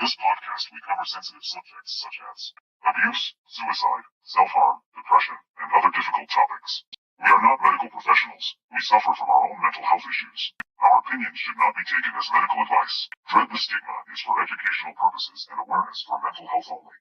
this podcast, we cover sensitive subjects such as abuse, suicide, self-harm, depression, and other difficult topics. We are not medical professionals. We suffer from our own mental health issues. Our opinions should not be taken as medical advice. Dread the Stigma is for educational purposes and awareness for mental health only.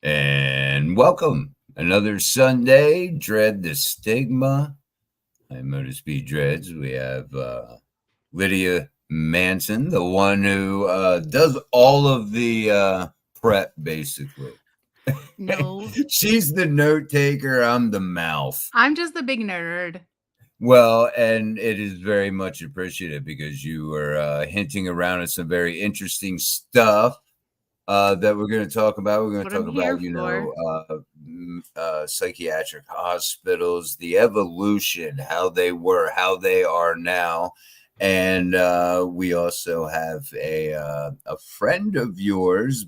And welcome another Sunday, Dread the Stigma. I'm Modus B. Dreads. We have Lydia Manson, the one who does all of the prep, basically. No. She's the note taker. I'm the mouth. I'm just the big nerd. Well, and it is very much appreciated because you were hinting around at some very interesting stuff that we're going to talk about. We're going to talk about, psychiatric hospitals, the evolution, how they were, how they are now. And we also have a friend of yours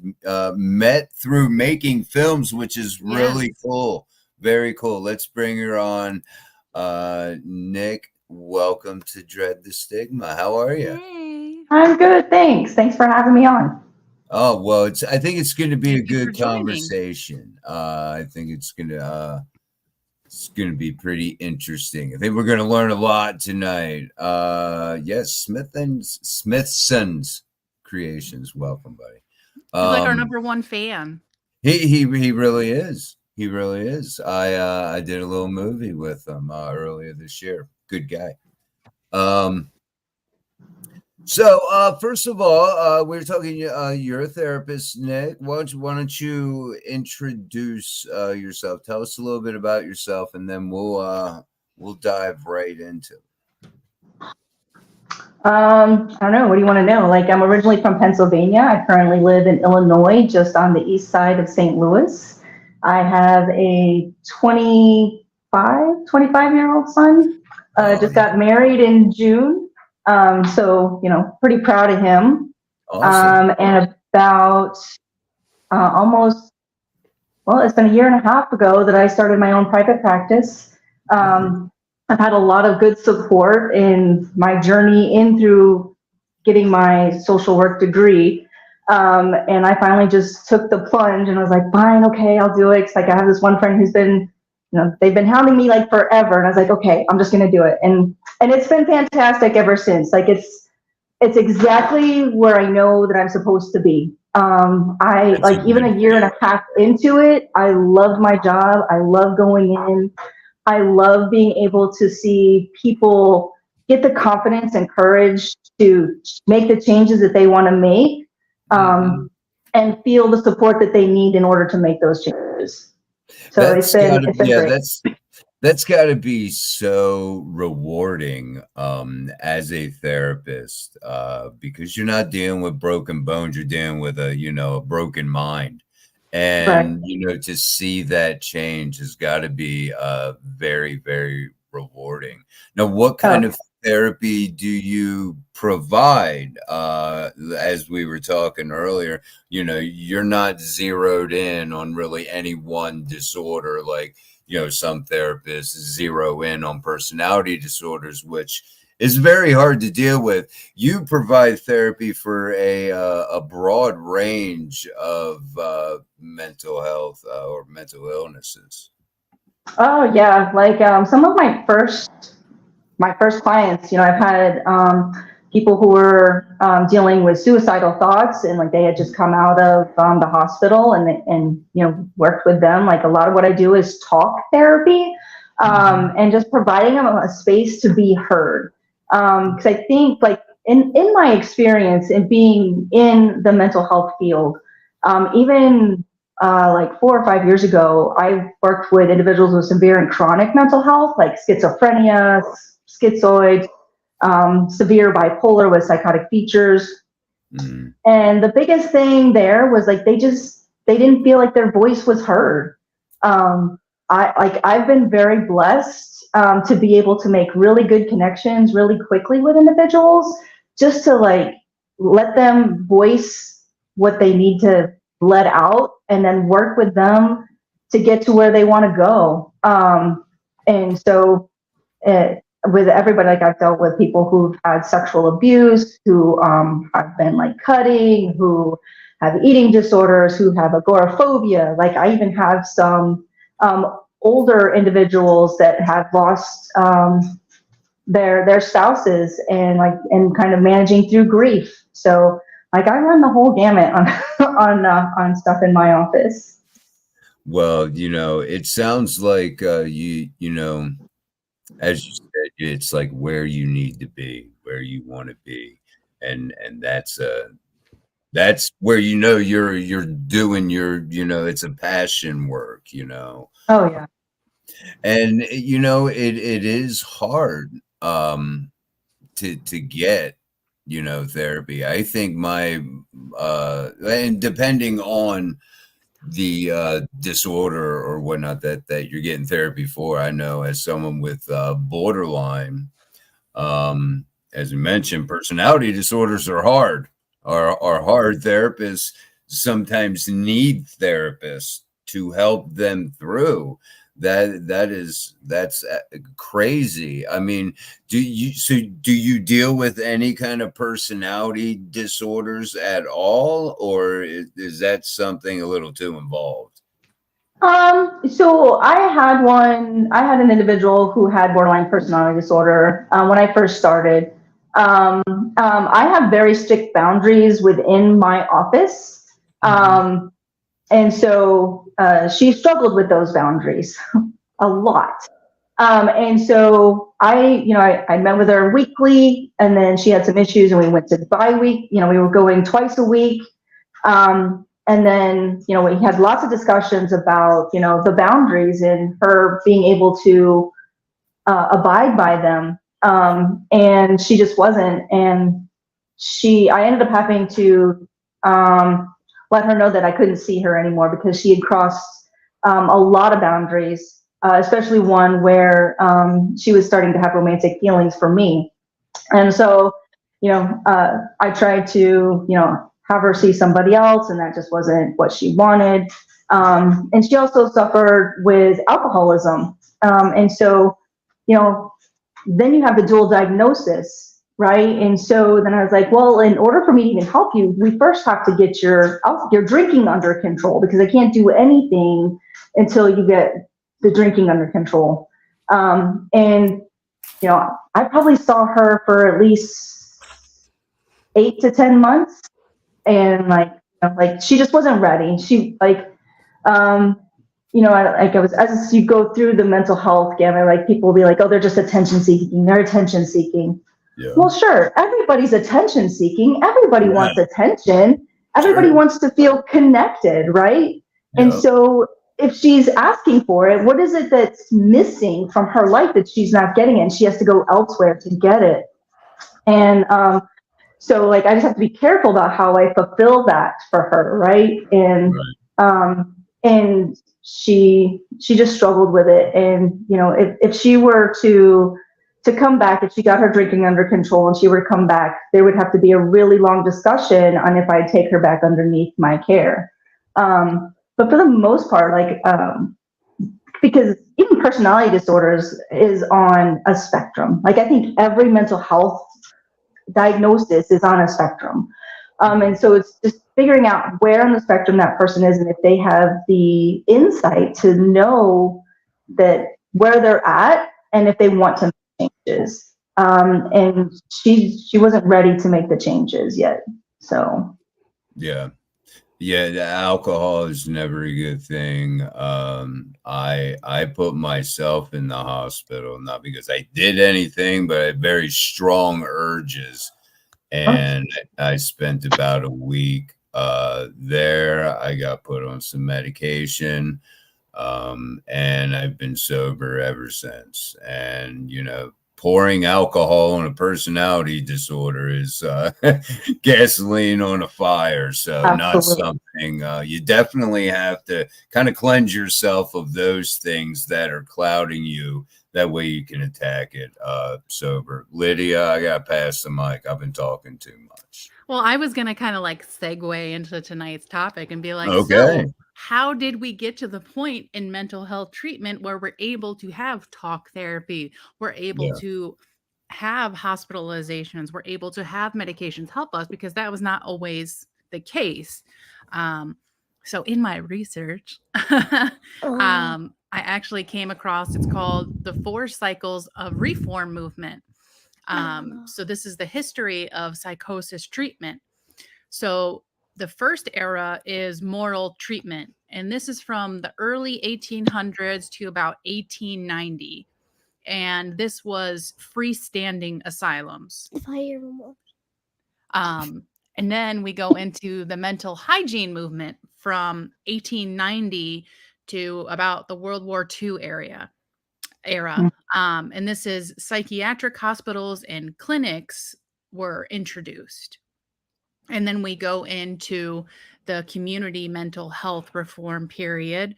met through making films, which is really cool. Very cool. Let's bring her on. Nick, welcome to Dread the Stigma. How are you? Hey. I'm good. Thanks for having me on. Oh, well, I think it's going to be a good conversation. I think it's going to be pretty interesting. I think we're going to learn a lot tonight. Yes, Smithson's Creations. Welcome, buddy. He's like our number one fan. He really is. He really is. I did a little movie with him earlier this year. Good guy. So first of all, we were talking. You're a therapist, Nick. Why don't you introduce yourself? Tell us a little bit about yourself, and then we'll dive right into it. I don't know. What do you want to know? Like, I'm originally from Pennsylvania. I currently live in Illinois, just on the east side of St. Louis. I have a 25-year-old son. Just got married in June. So, pretty proud of him. Awesome. And about it's been a year and a half ago that I started my own private practice. I've had a lot of good support in my journey in through getting my social work degree. And I finally just took the plunge and was like, fine, okay, I'll do it. 'Cause like I have this one friend who's been, they've been hounding me like forever. And I was like, okay, I'm just going to do it. And it's been fantastic ever since. Like it's exactly where I know that I'm supposed to be. Even a year and a half into it, I love my job. I love going in. I love being able to see people get the confidence and courage to make the changes that they want to make. And feel the support that they need in order to make those changes. So it's been great. That's got to be so rewarding as a therapist because you're not dealing with broken bones, you're dealing with a broken mind, and to see that change has got to be very, very rewarding. Now, what kind of therapy do you provide? As we were talking earlier, you're not zeroed in on really any one disorder. Like, some therapists zero in on personality disorders, which is very hard to deal with. You provide therapy for a broad range of mental health or mental illnesses. Oh yeah, like some of my first clients, I've had people who were dealing with suicidal thoughts, and like they had just come out of the hospital, and worked with them. Like a lot of what I do is talk therapy, and just providing them a space to be heard. Because I think, like in my experience in being in the mental health field, even like 4 or 5 years ago, I worked with individuals with severe and chronic mental health, like schizophrenia, schizoid, severe bipolar with psychotic features. Mm. And the biggest thing there was like they didn't feel like their voice was heard. I've been very blessed to be able to make really good connections really quickly with individuals, just to like let them voice what they need to let out, and then work with them to get to where they want to go. And so with everybody, like I've dealt with people who've had sexual abuse, who have been like cutting, who have eating disorders, who have agoraphobia. Like I even have some older individuals that have lost their spouses, and kind of managing through grief. So like I run the whole gamut on stuff in my office. Well, it sounds like you know, as you said, it's like where you need to be, where you want to be, and that's where you're doing your it's a passion work. Oh yeah. And it is hard to get therapy. I think my and depending on the disorder or whatnot that you're getting therapy for. I know as someone with borderline, as we mentioned, personality disorders are hard. Are hard. Therapists sometimes need therapists to help them through. That's crazy. I mean, do you deal with any kind of personality disorders at all, or is that something a little too involved? So I had an individual who had borderline personality disorder when I first started. I have very strict boundaries within my office. And so she struggled with those boundaries a lot. And so I met with her weekly, and then she had some issues, and we went to bi-week. We were going twice a week. And then, we had lots of discussions about, the boundaries and her being able to abide by them. And she just wasn't. And I ended up having to let her know that I couldn't see her anymore, because she had crossed a lot of boundaries, especially one where she was starting to have romantic feelings for me. And so, I tried to, have her see somebody else, and that just wasn't what she wanted. And she also suffered with alcoholism. And so, then you have the dual diagnosis, right? And so then I was like, well, in order for me to even help you, we first have to get your drinking under control, because I can't do anything until you get the drinking under control. And, I probably saw her for at least 8 to 10 months. And she just wasn't ready. She as you go through the mental health gamut, people will be like, oh, they're just attention seeking. They're attention seeking. Yeah. Well, sure. Everybody's attention seeking. Everybody wants attention. Everybody wants to feel connected, right? Yeah. And so if she's asking for it, what is it that's missing from her life that she's not getting it? And she has to go elsewhere to get it. And, so I just have to be careful about how I fulfill that for her, right? And and she just struggled with it. And if she were to come back, if she got her drinking under control and she were to come back, there would have to be a really long discussion on if I'd take her back underneath my care. But for the most part, because even personality disorders is on a spectrum. I think every mental health diagnosis is on a spectrum. And so it's just figuring out where on the spectrum that person is, and if they have the insight to know that where they're at, and if they want to make changes. And she wasn't ready to make the changes yet. So yeah, the alcohol is never a good thing. I put myself in the hospital, not because I did anything, but I had very strong urges. And I spent about a week there I got put on some medication, and I've been sober ever since. And, you know, pouring alcohol on a personality disorder is gasoline on a fire. So not something you definitely have to kind of cleanse yourself of those things that are clouding you. That way you can attack it sober. Lydia, I got past the mic. I've been talking too much. Well, I was going to kind of like segue into tonight's topic and be like, okay. So how did we get to the point in mental health treatment where we're able to have talk therapy? We're able to have hospitalizations. We're able to have medications help us, because that was not always the case. So in my research, I actually came across, it's called the 4 Cycles of Reform Movement. So this is the history of psychosis treatment. So the first era is moral treatment, and this is from the early 1800s to about 1890. And this was freestanding asylums. And then we go into the mental hygiene movement from 1890 to about the World War II era. And this is psychiatric hospitals and clinics were introduced. And then we go into the community mental health reform period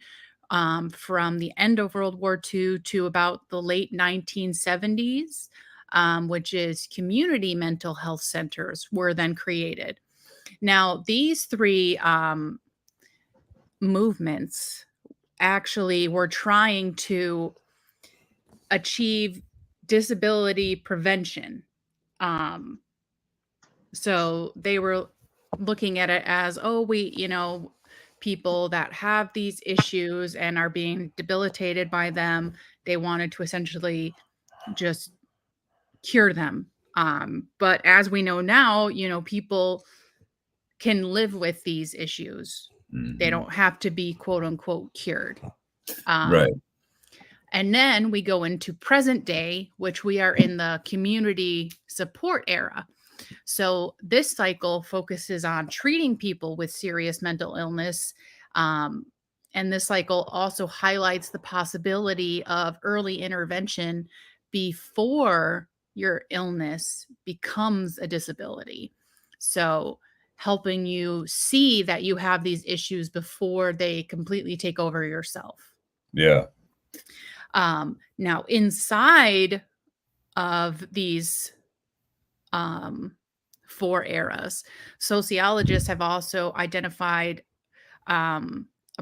from the end of World War II to about the late 1970s, which is community mental health centers were then created. Now, these 3 movements actually were trying to achieve disability prevention. So they were looking at it as, people that have these issues and are being debilitated by them, they wanted to essentially just cure them. But as we know now, people can live with these issues. Mm-hmm. They don't have to be quote unquote cured. Right. And then we go into present day, which we are in the community support era. So this cycle focuses on treating people with serious mental illness. And this cycle also highlights the possibility of early intervention before your illness becomes a disability. So helping you see that you have these issues before they completely take over yourself. Yeah. Now, inside of these 4 eras, sociologists have also identified a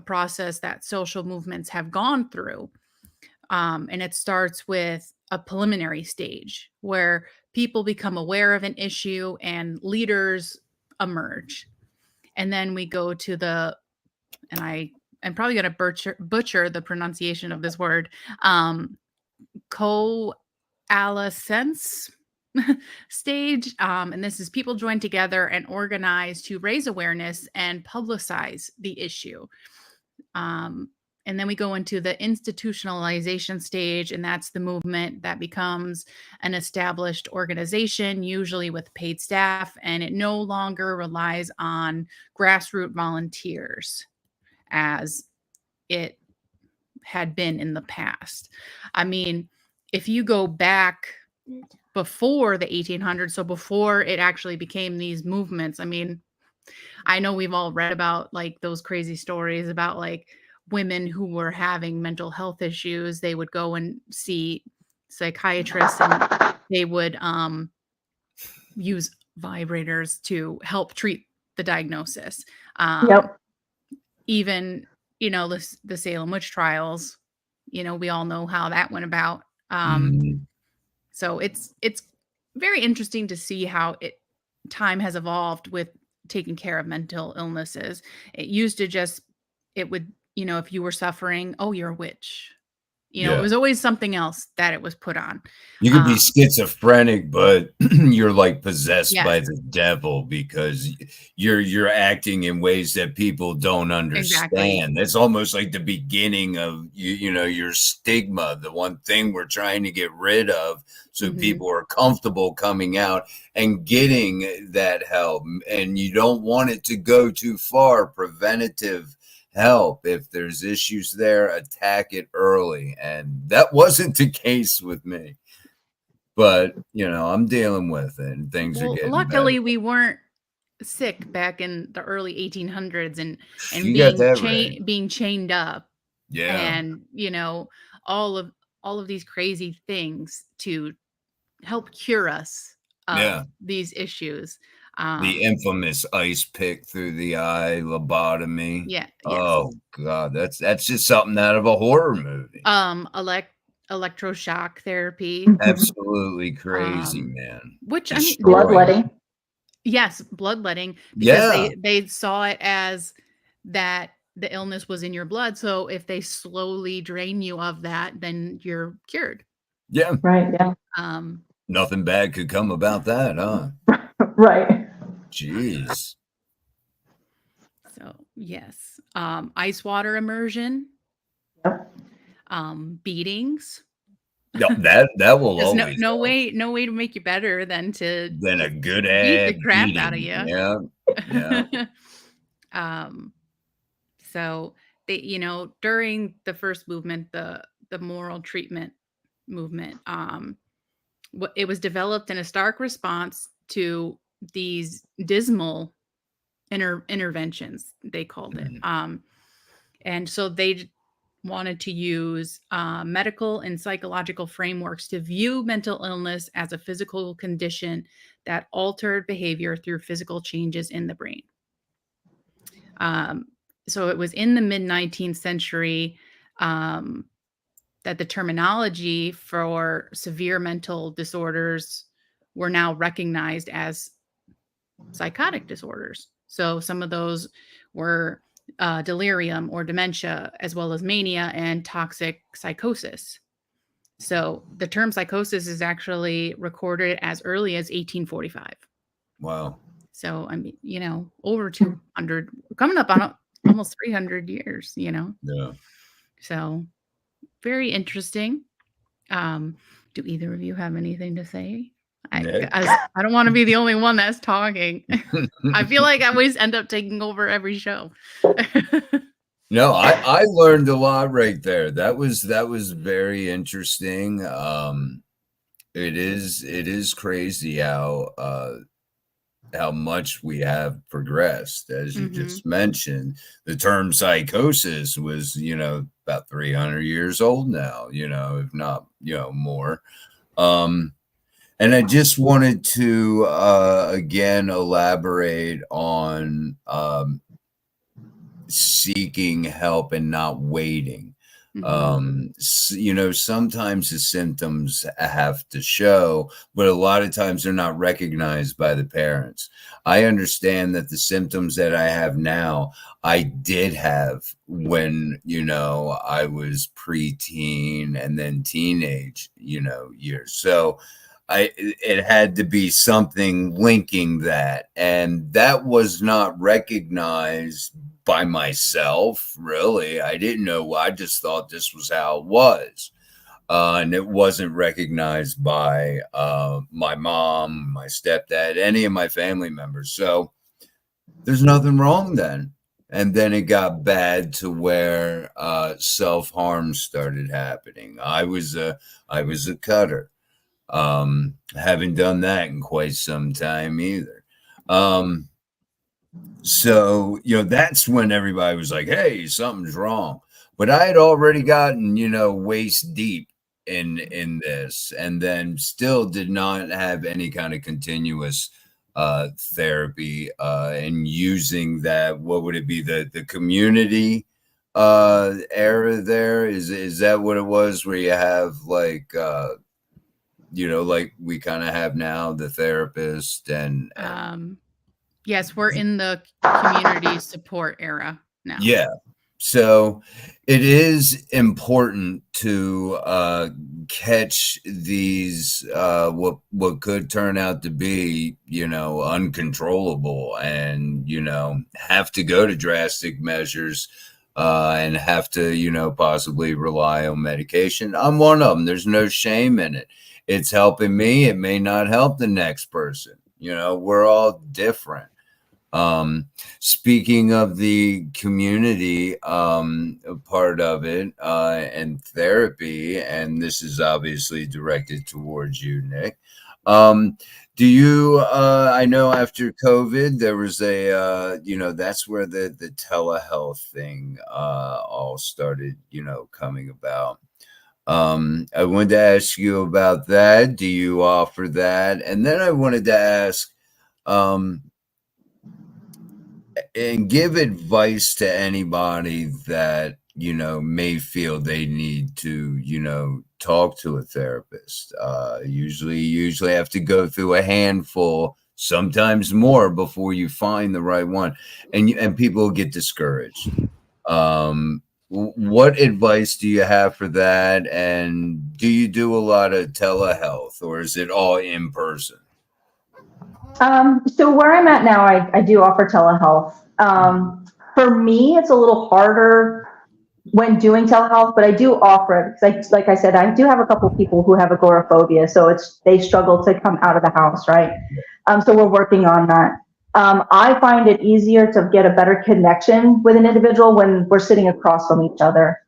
process that social movements have gone through. And it starts with a preliminary stage where people become aware of an issue and leaders emerge. And then we go to I'm probably going to butcher the pronunciation of this word, coalescence stage. And this is people join together and organize to raise awareness and publicize the issue. And then we go into the institutionalization stage, and that's the movement that becomes an established organization, usually with paid staff, and it no longer relies on grassroots volunteers as it had been in the past. I mean, if you go back before the 1800s, so before it actually became these movements, I mean, I know we've all read about like those crazy stories about like women who were having mental health issues. They would go and see psychiatrists and they would use vibrators to help treat the diagnosis. Even, the Salem witch trials, we all know how that went about. So it's very interesting to see how time has evolved with taking care of mental illnesses. It used to it would, if you were suffering, oh, you're a witch, You know, it was always something else that it was put on. You could be schizophrenic, but you're like possessed by Yes. the devil because you're acting in ways that people don't understand. Exactly. That's almost like the beginning of you know, your stigma, the one thing we're trying to get rid of so people are comfortable coming out and getting that help. And you don't want it to go too far. Preventative help. If there's issues there, attack it early. And that wasn't the case with me. But, you know, I'm dealing with it and things are getting luckily better. we weren't sick back in the early 1800s and You got that right. being chained up. Yeah. And, you know, all of these crazy things to help cure us of these issues. The infamous ice pick through the eye, lobotomy. Yeah. Yes. Oh God, that's just something out of a horror movie. Electroshock therapy. Absolutely crazy, man. Which I mean, bloodletting. Yes, bloodletting, because they saw it as that the illness was in your blood. So if they slowly drain you of that, then you're cured. Yeah. Right. Yeah. Nothing bad could come about that, huh? Right. Jeez. So yes. Ice water immersion. Yep. Beatings. No, that will always no way to make you better than a good beat the crap beating. out of you. Yeah. So they, you know, during the first movement, the moral treatment movement, it was developed in a stark response to these dismal interventions, they called it. And so they wanted to use medical and psychological frameworks to view mental illness as a physical condition that altered behavior through physical changes in the brain. So it was in the mid-19th century that the terminology for severe mental disorders were now recognized as psychotic disorders. So some of those were delirium or dementia, as well as mania and toxic psychosis. So the term psychosis is actually recorded as early as 1845. Wow. So, I mean, you know, over 200, coming up on almost 300 years, you know? Yeah. So very interesting. Do either of you have anything to say? I don't want to be the only one that's talking. I feel like I always end up taking over every show. No, I learned a lot right there. That was very interesting. It is crazy how much we have progressed. As you just mentioned, the term psychosis was, you know, about 300 years old now, you know, if not, you know, more. And I just wanted to again elaborate on seeking help and not waiting. You know, sometimes the symptoms have to show, but a lot of times they're not recognized by the parents. I understand that the symptoms that I have now, I did have when, you know, I was preteen and then teenage, you know, years. So it had to be something linking that, and that was not recognized by myself, really. I didn't know. I just thought this was how it was. And it wasn't recognized by my mom, my stepdad, any of my family members. So there's nothing wrong then. And then it got bad to where self-harm started happening. I was a cutter. Haven't done that in quite some time either. So, you know, that's when everybody was like, hey, something's wrong. But I had already gotten, you know, waist deep in this, and then still did not have any kind of continuous therapy and using that. What would it be? The community era there? Is that what it was, where you have like you know, like we kind of have now, the therapist and yes, we're in the community support era now. Yeah. So it is important to catch these what could turn out to be, uncontrollable, and have to go to drastic measures, and have to possibly rely on medication. I'm one of them. There's no shame in it. It's helping me. It may not help the next person. We're all different. Speaking of the community part of it, and therapy, and this is obviously directed towards you, Nick. Do you, I know after COVID, there was that's where the telehealth thing all started, coming about. I wanted to ask you about that. Do you offer that? And then I wanted to ask, and give advice to anybody that may feel they need to talk to a therapist. Usually have to go through a handful, sometimes more, before you find the right one, and people get discouraged. What advice do you have for that? And do you do a lot of telehealth, or is it all in person? So where I'm at now, I do offer telehealth. For me, it's a little harder when doing telehealth, but I do offer it because, like I said, I do have a couple of people who have agoraphobia, so they struggle to come out of the house, right? So we're working on that. I find it easier to get a better connection with an individual when we're sitting across from each other.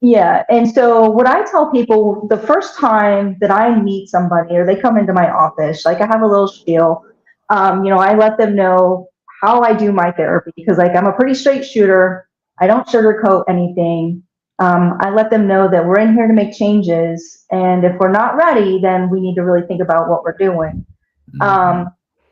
Yeah. And so what I tell people the first time that I meet somebody or they come into my office, like I have a little spiel, I let them know how I do my therapy because I'm a pretty straight shooter. I don't sugarcoat anything. I let them know that we're in here to make changes. And if we're not ready, then we need to really think about what we're doing.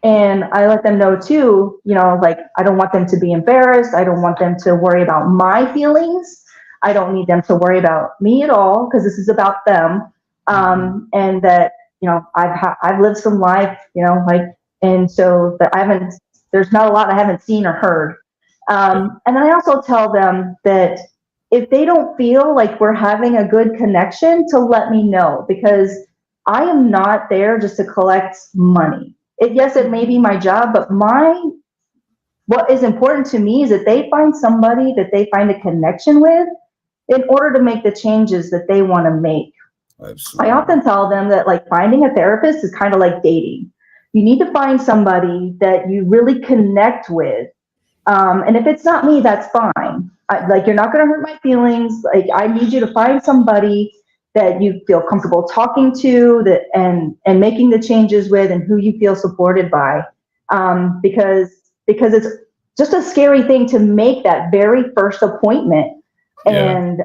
And I let them know too, I don't want them to be embarrassed. I don't want them to worry about my feelings. I don't need them to worry about me at all because this is about them. And that, I've lived some life, and so that there's not a lot I haven't seen or heard. And I also tell them that if they don't feel like we're having a good connection, to let me know, because I am not there just to collect money. Yes, it may be my job, but what is important to me is that they find somebody that they find a connection with in order to make the changes that they want to make. Absolutely. I often tell them that finding a therapist is kind of like dating. You need to find somebody that you really connect with. And if it's not me, that's fine. You're not going to hurt my feelings. I need you to find somebody that you feel comfortable talking to, and making the changes with, and who you feel supported by. Because it's just a scary thing to make that very first appointment. Yeah. And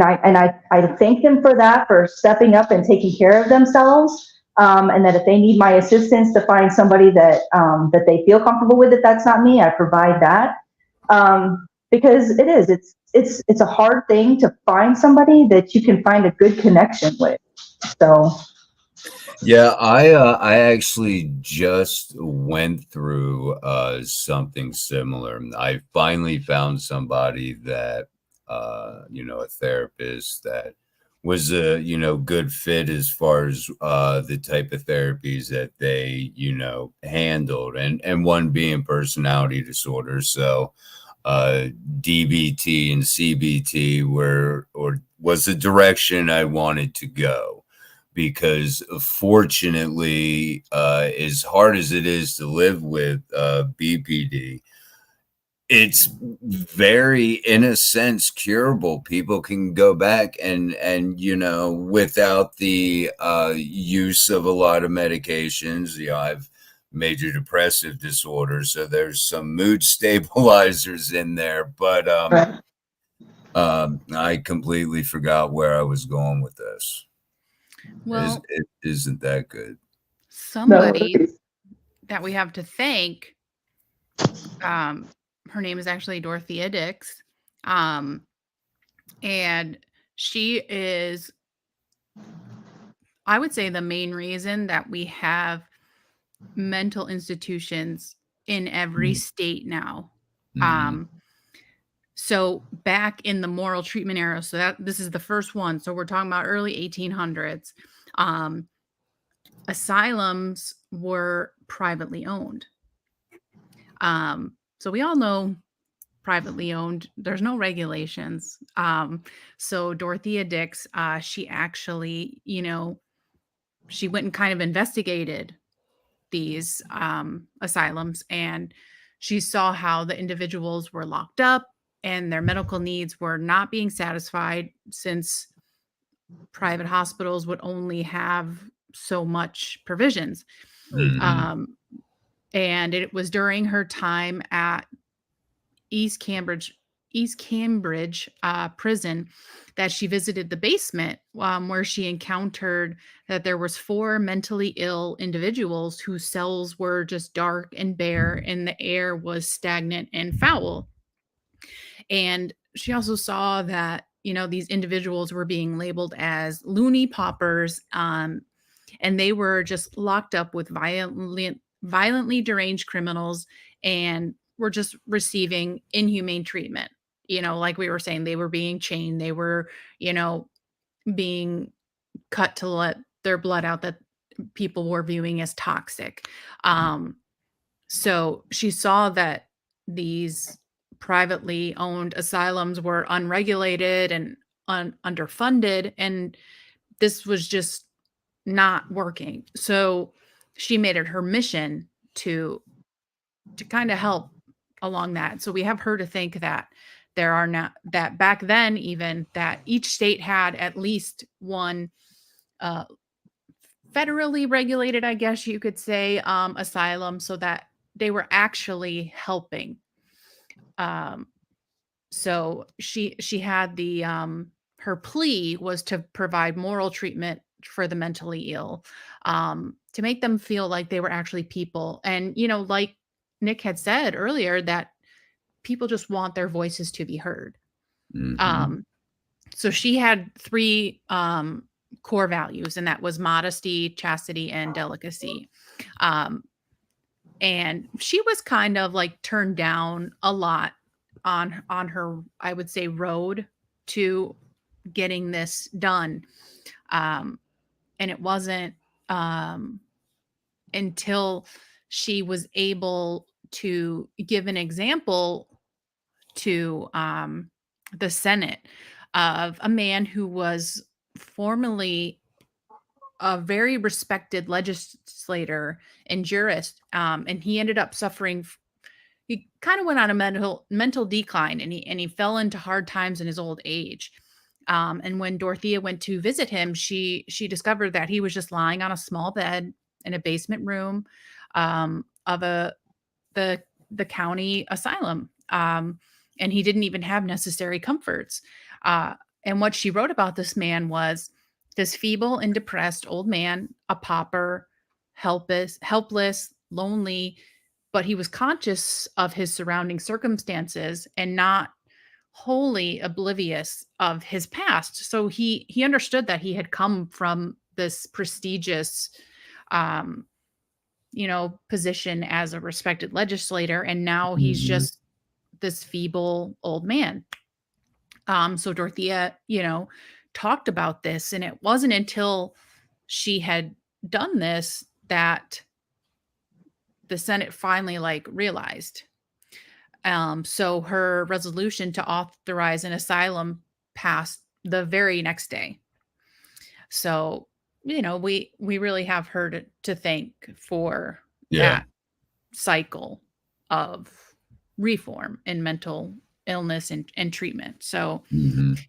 I thank them for that, for stepping up and taking care of themselves. And that if they need my assistance to find somebody that they feel comfortable with, if that's not me, I provide that. Because it's a hard thing to find somebody that you can find a good connection with. So. Yeah, I actually just went through something similar. I finally found somebody that a therapist that was a good fit as far as the type of therapies that they handled, and one being personality disorder. So DBT and CBT was the direction I wanted to go. Because fortunately, as hard as it is to live with BPD, it's very, in a sense, curable. People can go back and without the use of a lot of medications. I've major depressive disorder, so there's some mood stabilizers in there. But I completely forgot where I was going with this. Well, it isn't that good. Somebody that we have to thank, her name is actually Dorothea Dix, and she is, I would say, the main reason that we have mental institutions in every state now. Mhm. So back in the moral treatment era, so that this is the first one. So we're talking about early 1800s. Um, Asylums were privately owned. So we all know privately owned. There's no regulations. So Dorothea Dix, she actually, she went and kind of investigated these asylums, and she saw how the individuals were locked up and their medical needs were not being satisfied since private hospitals would only have so much provisions. Mhm. Um, and it was during her time at East Cambridge East Cambridge prison that she visited the basement, where she encountered that there was 4 mentally ill individuals whose cells were just dark and bare and the air was stagnant and foul. And she also saw that, these individuals were being labeled as loony paupers, and they were just locked up with violently deranged criminals and were just receiving inhumane treatment. Like we were saying, they were being chained, they were, being cut to let their blood out that people were viewing as toxic. Um, so she saw that these privately owned asylums were unregulated and underfunded, and this was just not working. So she made it her mission to kind of help along that. So we have her to thank that there are not that back then, even that each state had at least one uh, federally regulated, I guess you could say, asylum, so that they were actually helping. Um, so she had the her plea was to provide moral treatment for the mentally ill, to make them feel like they were actually people. And like Nick had said earlier, that people just want their voices to be heard. Mhm. Um, so she had 3 core values, and that was modesty, chastity, and delicacy. Um, and she was kind of like turned down a lot on her, I would say, road to getting this done. Um, and it wasn't um, until she was able to give an example to the Senate of a man who was formerly a very respected legislator and jurist, and he ended up suffering. He kind of went on a mental decline, and he fell into hard times in his old age. And when Dorothea went to visit him, she discovered that he was just lying on a small bed in a basement room of the the county asylum, and he didn't even have necessary comforts. Uh, and what she wrote about this man was this feeble and depressed old man, a pauper, helpless, lonely, but he was conscious of his surrounding circumstances and not wholly oblivious of his past. So he understood that he had come from this prestigious um position as a respected legislator, and now he's Mhm. just this feeble old man. So Dorothea, talked about this, and it wasn't until she had done this that the Senate finally realized. So her resolution to authorize an asylum passed the very next day. So, we really have her to thank for Yeah. that cycle of reform in mental illness and treatment. So, Mhm.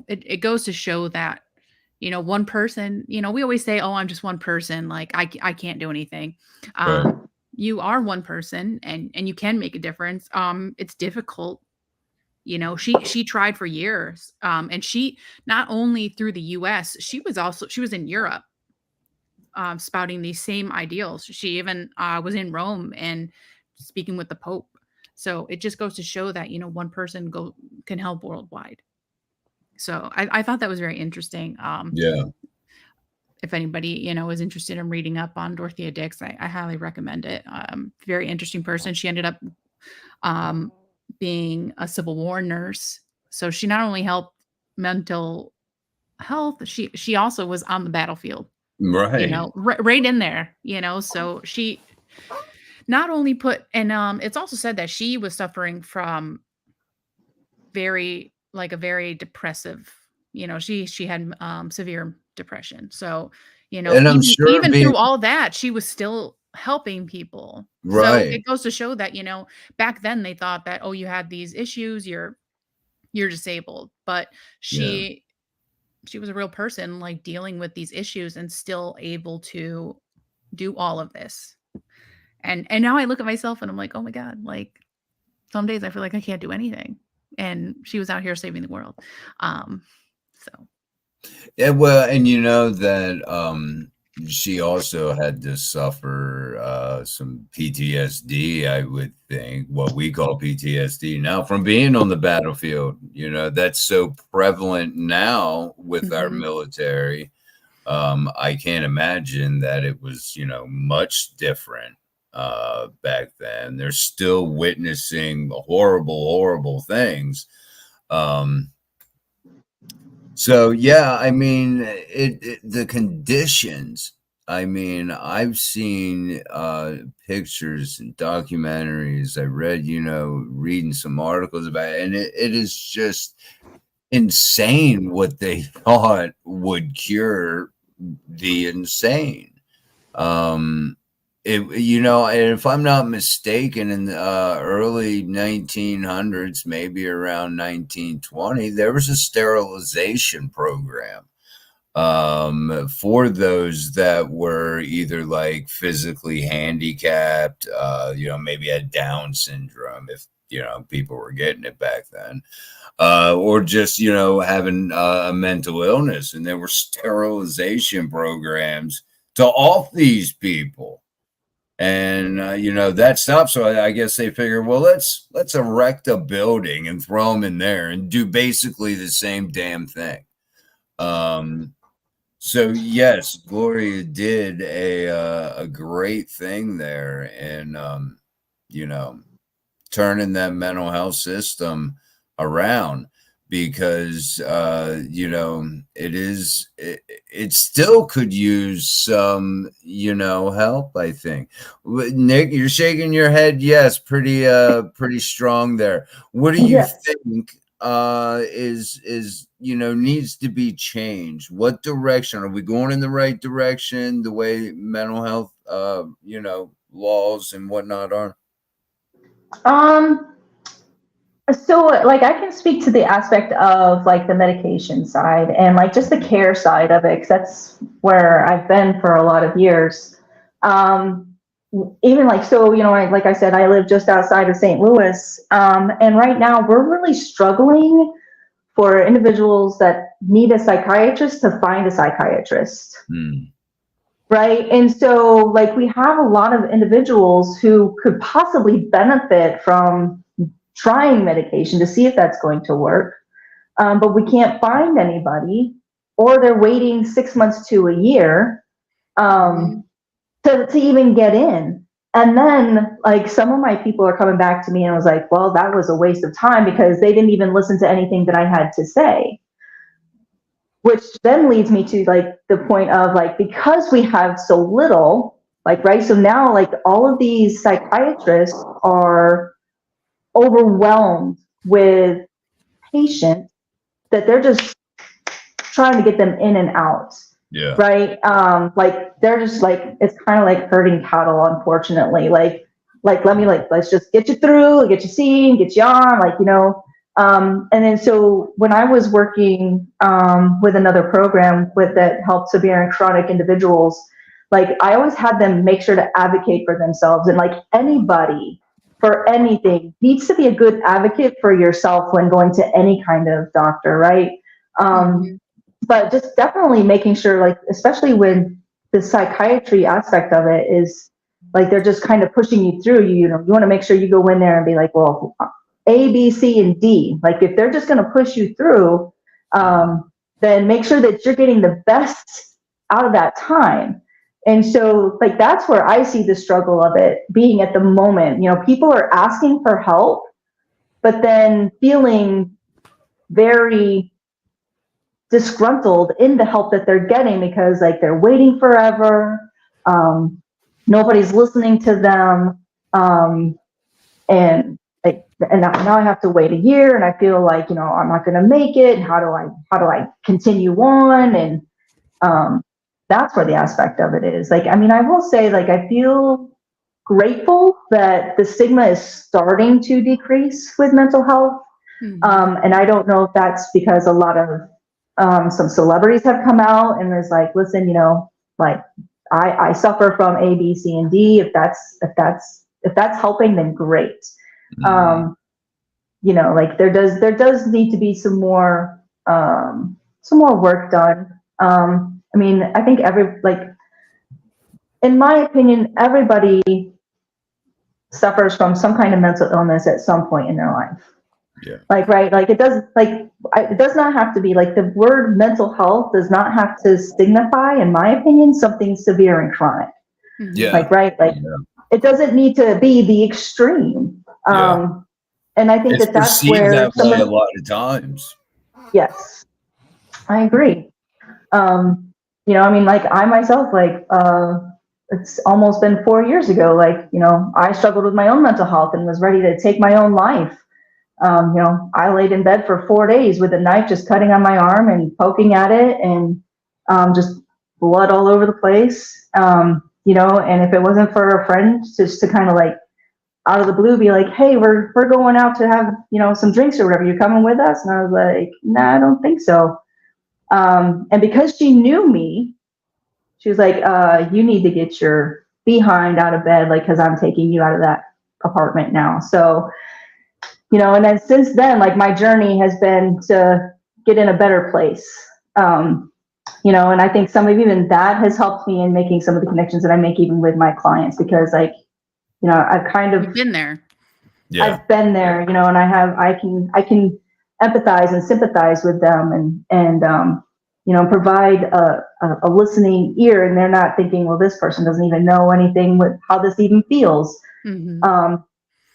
it goes to show that, one person, we always say, oh, I'm just one person. Like I can't do anything. Right. You are one person, and you can make a difference. It's difficult. She tried for years. And she not only through the US, she was in Europe, spouting these same ideals. She even was in Rome and speaking with the Pope. So it just goes to show that one person can help worldwide. So I thought that was very interesting. Yeah. If anybody is interested in reading up on Dorothea Dix, I highly recommend it. Very interesting person. She ended up um, being a Civil War nurse. So she not only helped mental health, she also was on the battlefield, Right. right in there, so she not only it's also said that she was suffering from a very depressive, she had severe depression. So, And I'm sure even being through all that, she was still helping people. So right. it goes to show that, back then they thought that, oh, you had these issues, you're disabled, but Yeah. she was a real person, like, dealing with these issues and still able to do all of this. And now I look at myself and I'm like, oh my God, like, some days I feel like I can't do anything. And she was out here saving the world. So Yeah, well, and you know that she also had to suffer some PTSD, I would think, what we call PTSD now from being on the battlefield. That's so prevalent now with our military. I can't imagine that it was, much different back then. They're still witnessing horrible, horrible things. So yeah, I mean, the conditions. I mean, I've seen pictures and documentaries. I read, reading some articles about it, and it is just insane what they thought would cure the insane. And if I'm not mistaken, in the early 1900s, maybe around 1920, there was a sterilization program for those that were either like physically handicapped, maybe had Down syndrome, if people were getting it back then, or just having a mental illness, and there were sterilization programs to off these people. And that stopped. So I guess they figured, well, let's erect a building and throw them in there and do basically the same damn thing. So yes, Gloria did a great thing there, and turning that mental health system around, because it still could use some help, I think. Nick, you're shaking your head. Yes, pretty strong there. What do you think is needs to be changed? What direction are we going? In the right direction, the way mental health laws and whatnot are? So like I can speak to the aspect of like the medication side and like just the care side of it, because that's where I've been for a lot of years. Even like, so, like I said, I live just outside of St. Louis. And right now we're really struggling for individuals that need a psychiatrist to find a psychiatrist. Right. And so like we have a lot of individuals who could possibly benefit from trying medication to see if that's going to work. But we can't find anybody, or they're waiting 6 months to a year to even get in. And then like some of my people are coming back to me and I was like, well, that was a waste of time because they didn't even listen to anything that I had to say. Which then leads me to like the point of like, because we have so little, like, right. So now like all of these psychiatrists are overwhelmed with patients that they're just trying to get them in and out. Yeah. Right. Like they're just like, it's kind of like herding cattle, unfortunately. Like let's just get you through, get you seen, get you on, and then so when I was working with another program that helped severe and chronic individuals, like I always had them make sure to advocate for themselves, and like anybody for anything needs to be a good advocate for yourself when going to any kind of doctor, right? But just definitely making sure, like, especially when the psychiatry aspect of it is like they're just kind of pushing you through, you want to make sure you go in there and be like, well, A, B, C, and D. Like if they're just going to push you through, then make sure that you're getting the best out of that time. And so like that's where I see the struggle of it being at the moment. People are asking for help, but then feeling very disgruntled in the help that they're getting because like they're waiting forever. Nobody's listening to them. And like, and now I have to wait a year and I feel like, I'm not going to make it. How do I continue on? And that's where the aspect of it is. Like, I mean, I will say, like, I feel grateful that the stigma is starting to decrease with mental health. And I don't know if that's because a lot of some celebrities have come out and was like, listen, like I suffer from A, B, C, and D. If that's helping, then great. Like there does need to be some more work done. I mean, I think in my opinion, everybody suffers from some kind of mental illness at some point in their life. Yeah. Like, right. Like it does not have to be like the word mental health does not have to signify, in my opinion, something severe and chronic. Yeah. Like, right. Like it doesn't need to be the extreme. And I think that's where that way a lot of times. Yes, I agree. I mean, like I myself, like, it's almost been 4 years ago. Like, I struggled with my own mental health and was ready to take my own life. I laid in bed for 4 days with a knife just cutting on my arm and poking at it and just blood all over the place. And if it wasn't for a friend just to kind of like out of the blue be like, hey, we're going out to have, some drinks or whatever, you coming with us? And I was like, nah, I don't think so. And because she knew me, she was like, you need to get your behind out of bed, like, because I'm taking you out of that apartment now. So, and then since then, like my journey has been to get in a better place. And I think some of even that has helped me in making some of the connections that I make even with my clients, because like, I've kind of been there. Yeah. I've been there, and I can empathize and sympathize with them and provide a listening ear, and they're not thinking, well, this person doesn't even know anything with how this even feels.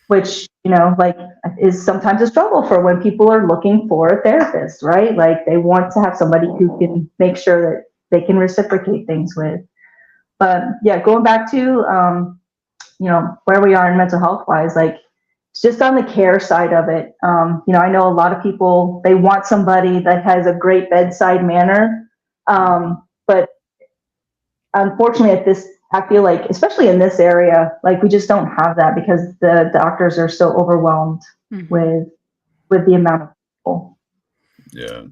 Which, like is sometimes a struggle for when people are looking for a therapist, right? Like they want to have somebody who can make sure that they can reciprocate things with. But yeah, going back to, where we are in mental health wise, like it's just on the care side of it. I know a lot of people, they want somebody that has a great bedside manner. But unfortunately I feel like, especially in this area, like we just don't have that because the doctors are so overwhelmed with the amount of people. Yeah.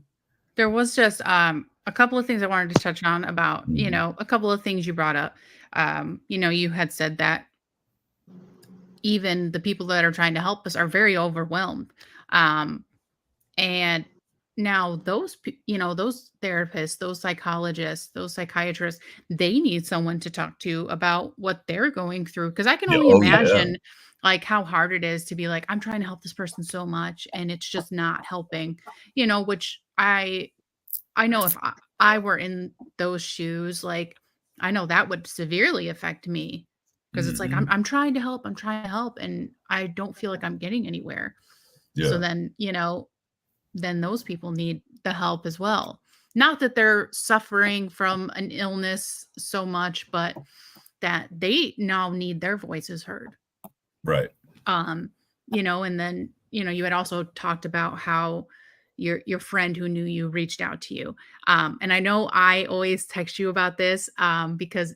There was just a couple of things I wanted to touch on about, a couple of things you brought up. You had said that even the people that are trying to help us are very overwhelmed. And now those therapists, those psychologists, those psychiatrists, they need someone to talk to about what they're going through. Cause I can only imagine like how hard it is to be like, I'm trying to help this person so much and it's just not helping, which I know if I were in those shoes, like I know that would severely affect me. Because it's like, I'm trying to help, and I don't feel like I'm getting anywhere. Yeah. So then, then those people need the help as well. Not that they're suffering from an illness so much, but that they now need their voices heard. Right. And then, you had also talked about how your friend who knew you reached out to you. And I know I always text you about this because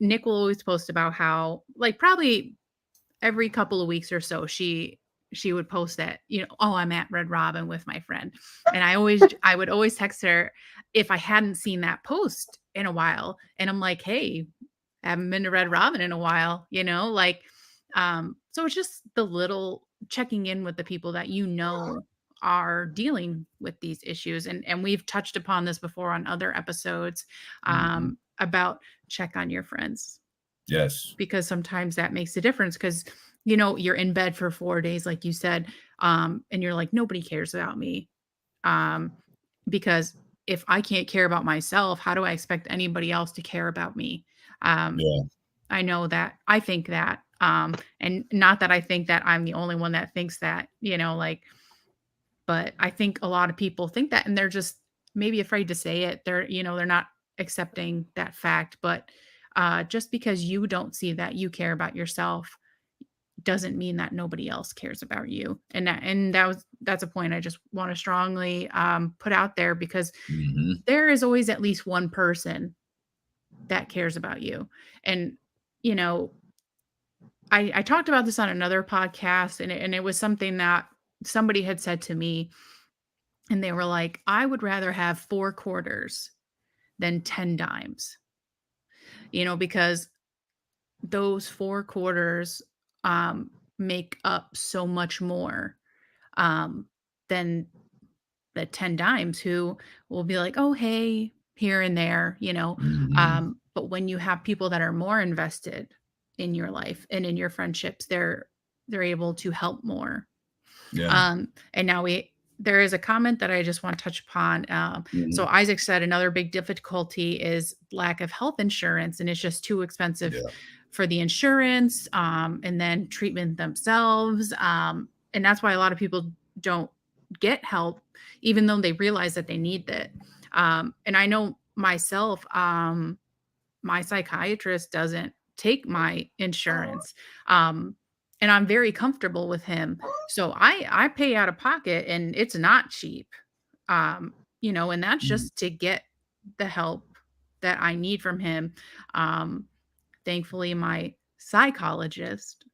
Nick will always post about how, like, probably every couple of weeks or so, she would post that, oh, I'm at Red Robin with my friend. And I would always text her if I hadn't seen that post in a while. And I'm like, hey, I haven't been to Red Robin in a while, so it's just the little checking in with the people that are dealing with these issues. And we've touched upon this before on other episodes about check on your friends. Yes. Because sometimes that makes a difference because, you're in bed for 4 days, like you said, and you're like, nobody cares about me. Because if I can't care about myself, how do I expect anybody else to care about me? I know that. I think that And not that I think that I'm the only one that thinks that, like, but I think a lot of people think that, and they're just maybe afraid to say it. They're not accepting that fact. But just because you don't see that you care about yourself doesn't mean that nobody else cares about you. That's a point I just want to strongly put out there, because there is always at least one person that cares about you. And, I talked about this on another podcast, and it was something that somebody had said to me, and they were like, I would rather have 4 quarters than 10 dimes, because those 4 quarters make up so much more than the 10 dimes, who will be like, oh, hey, here and there, but when you have people that are more invested in your life and in your friendships, they're able to help more. Yeah. And now there is a comment that I just want to touch upon. So Isaac said another big difficulty is lack of health insurance, and it's just too expensive for the insurance, and then treatment themselves. And that's why a lot of people don't get help, even though they realize that they need it. And I know myself, my psychiatrist doesn't take my insurance. And I'm very comfortable with him. So I pay out of pocket, and it's not cheap. And that's just to get the help that I need from him. Thankfully, my psychologist,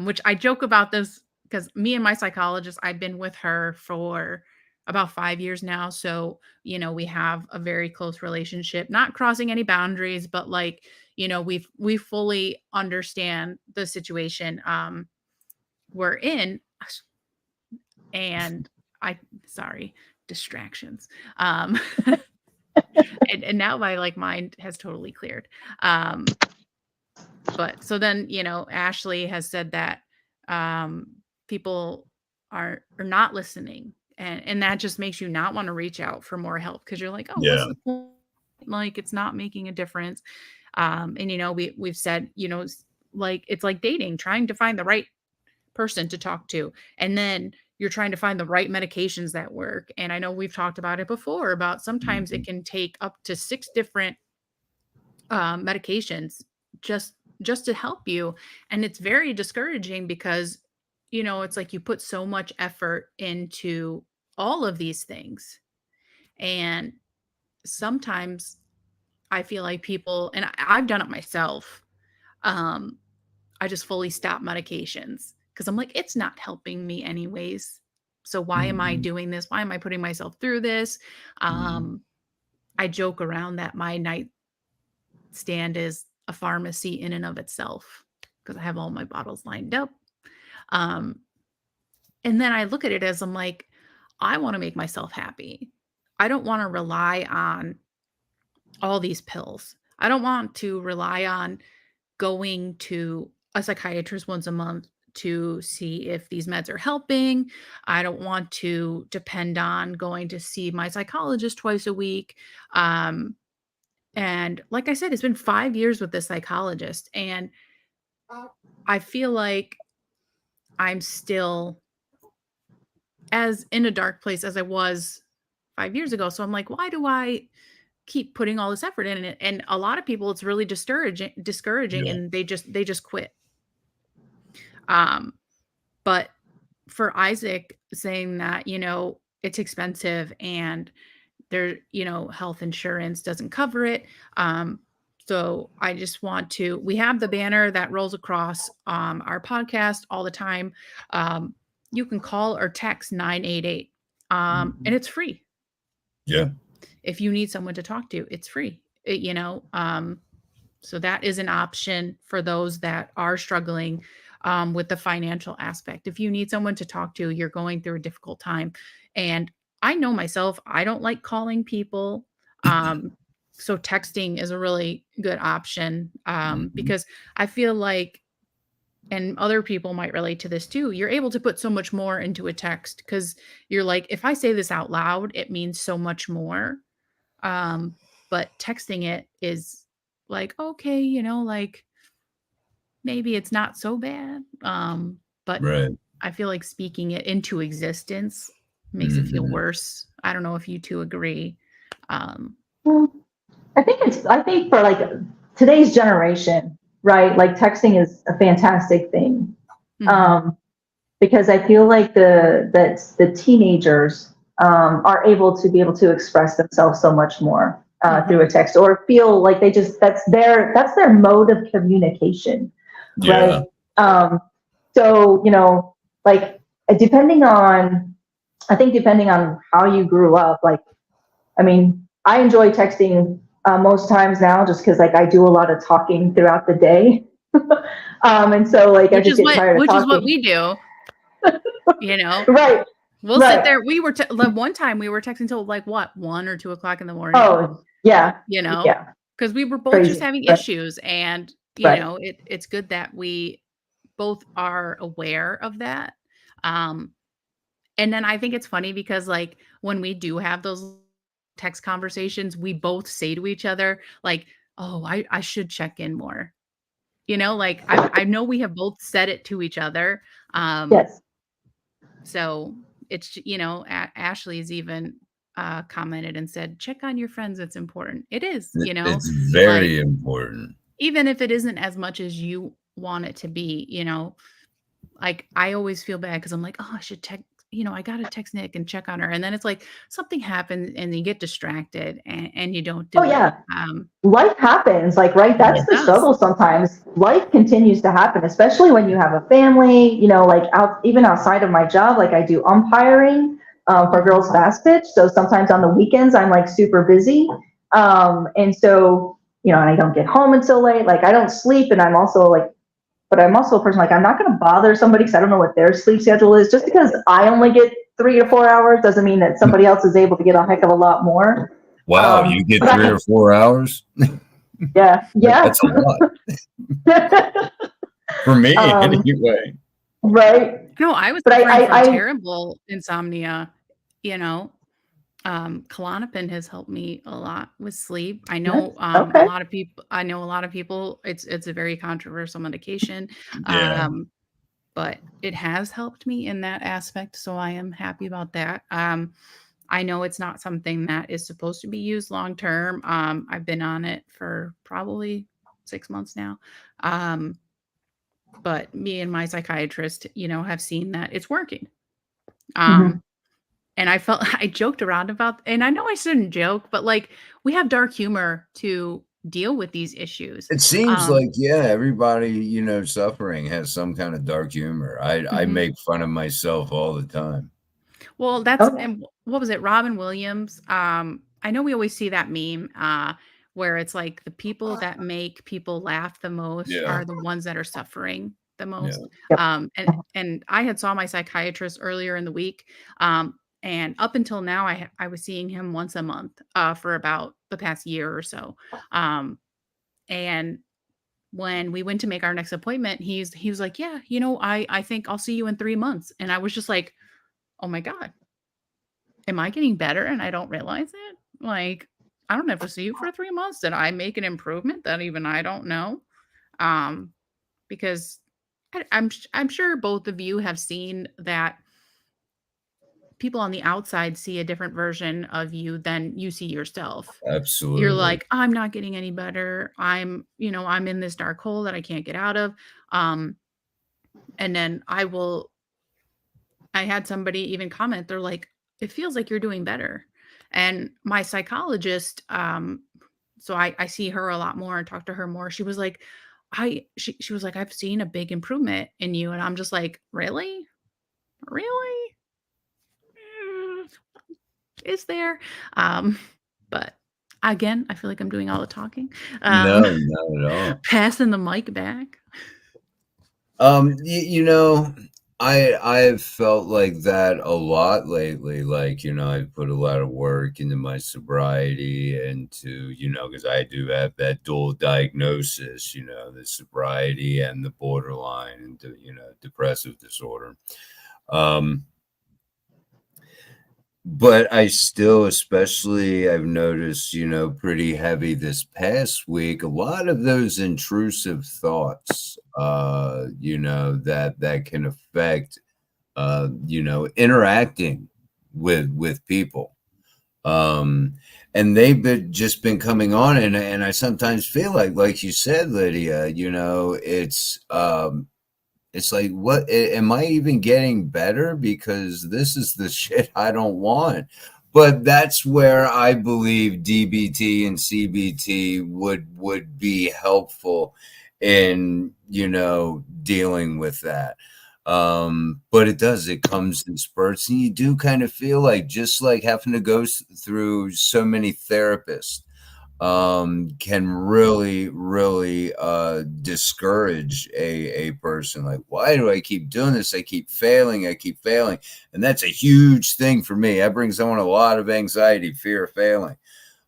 which I joke about this because me and my psychologist, I've been with her for about 5 years now. So, we have a very close relationship, not crossing any boundaries, but like, we fully understand the situation we're in. And sorry, distractions. And now my mind has totally cleared. But so then, Ashley has said that people are not listening. And that just makes you not want to reach out for more help, because you're like, oh, what's the point? Like, it's not making a difference. And, we've said, like, it's like dating, trying to find the right person to talk to. And then you're trying to find the right medications that work. And I know we've talked about it before, about sometimes it can take up to 6 different medications just to help you. And it's very discouraging, because it's like you put so much effort into all of these things, and sometimes I feel like people, and I've done it myself, I just fully stop medications because I'm like, it's not helping me anyways, so why am I doing this? Why am I putting myself through this? I joke around that my nightstand is a pharmacy in and of itself, because I have all my bottles lined up. And then I look at it as, I'm like, I want to make myself happy. I don't want to rely on all these pills. I don't want to rely on going to a psychiatrist once a month to see if these meds are helping. I don't want to depend on going to see my psychologist twice a week. And like I said, it's been 5 years with this psychologist, and I feel like I'm still as in a dark place as I was 5 years ago. So I'm like, why do I keep putting all this effort in it? And a lot of people, it's really discouraging, and they just quit. But for Isaac saying that, it's expensive, and their, health insurance doesn't cover it. So I just want to, we have the banner that rolls across our podcast all the time. You can call or text 988, and it's free. Yeah. If you need someone to talk to, it's free. So that is an option for those that are struggling with the financial aspect. If you need someone to talk to, you're going through a difficult time. And I know myself, I don't like calling people. So texting is a really good option, because I feel like, and other people might relate to this too, you're able to put so much more into a text, because you're like, if I say this out loud, it means so much more. But texting it is like, okay, like, maybe it's not so bad. But Right. I feel like speaking it into existence makes it feel worse. I don't know if you two agree. Well, I think for like today's generation, right? Like texting is a fantastic thing. Mhm. Because I feel like the teenagers are able to express themselves so much more through a Mhm. text, or feel like they just that's their mode of communication, Yeah. right? Um, so like depending on I think depending on how you grew up, like I mean, I enjoy texting most times now just because like I do a lot of talking throughout the day. And so like I Which just is get what tired of which is what talking. we do, you know? Right, We'll sit right. there. We were like one time we were texting till like what, 1 or 2 o'clock in the morning, Oh, yeah, you know, yeah, because we were both just crazy. having Right, issues. And, right. it's good that we both are aware of that. Um, and then I think it's funny because like when we do have those text conversations, we both say to each other, like, oh, I should check in more. Like I know we have both said it to each other. Um, Yes. So it's, Ashley's even commented and said, check on your friends. It's important. It is, It's like, very important. even if it isn't as much as you want it to be, like I always feel bad because I'm like, oh, I should check, I got to text Nick and check on her. And then it's like something happens and you get distracted and you don't Oh, do it. yeah. Life happens, like, right? That's It the does. struggle sometimes. Life continues to happen, especially when you have a family, like even outside of my job, like I do umpiring for Mhm. girls fast pitch. So sometimes on the weekends, I'm like super busy. And so, and I don't get home until late. Like I don't sleep. And I'm also a person like I'm not going to bother somebody because I don't know what their sleep schedule is. Just because I only get 3 to 4 hours doesn't mean that somebody else is able to get a heck of a lot more. Wow, you get But 3 or 4 hours? yeah, yeah. That's a lot for me um, anyway. right. No, I was But suffering from I terrible insomnia, you know. Klonopin has helped me a lot with sleep. I yes, know okay. a lot of people it's a very controversial medication. Yeah, But it has helped me in that aspect, so I am happy about that. I know it's not something that is supposed to be used long term. I've been on it for probably 6 months now. Um, but me and my psychiatrist, have seen that it's working. Hmm. Um, and I felt I joked around about, and I know I shouldn't joke, but like we have dark humor to deal with these issues. it seems Um, like, yeah, everybody, suffering has some kind of dark humor. I mhm. make fun of myself all the time. Well, that's, Okay. and what was it? Robin Williams. I know we always see that meme where it's like the people that make people laugh the most Yeah, are the ones that are suffering the yeah. most. Yep. And I had saw my psychiatrist earlier in the week. And up until now, I was seeing him once a month for about the past year or so. Um, and when we went to make our next appointment, he was like, "Yeah, I think I'll see you in 3 months." And I was just like, "Oh my god, am I getting better and I don't realize it? Like, I don't ever see you for 3 months. Did I make an improvement that even I don't know?" Um, because I'm sure both of you have seen that people on the outside see a different version of you than you see yourself. You're Absolutely. like, "I'm not getting any better. I'm in this dark hole that I can't get out of." Um, and then I had somebody even comment, they're like, "It feels like you're doing better." And my psychologist, so I see her a lot more and talk to her more. She was like, she was like, "I've seen a big improvement in you." And I'm just like, "Really? Really? Mm, is there?" Um, but again, I feel like I'm doing all the talking. No, Um, not at all. passing the mic back. You know, I've felt like that a lot lately. Like, I put a lot of work into my sobriety and because I do have that dual diagnosis, the sobriety and the borderline and depressive disorder. Um but I still, especially I've noticed, pretty heavy this past week, a lot of those intrusive thoughts, that can affect, interacting with people. Um, and they've just been coming on, and I sometimes feel like you said, Lydia, it's like, what am I even getting better? Because this is the shit I don't want. But that's where I believe DBT and CBT would be helpful in, dealing with that. But it comes in spurts, and you do kind of feel like, just like having to go through so many therapists can really discourage a person. Like, why do I keep doing this? I keep failing, and that's a huge thing for me. That brings on a lot of anxiety, fear of failing.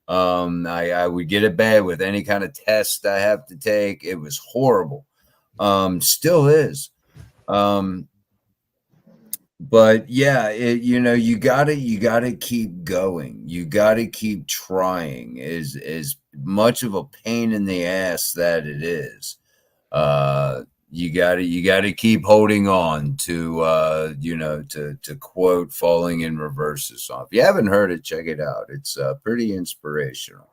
I would get it bad with any kind of test I have to take. It was horrible. Still is. But yeah, you gotta keep going. You gotta keep trying. As much of a pain in the ass that it is, you gotta keep holding on to, to quote "Falling in Reverse's" song. If you haven't heard it, check it out. It's pretty inspirational.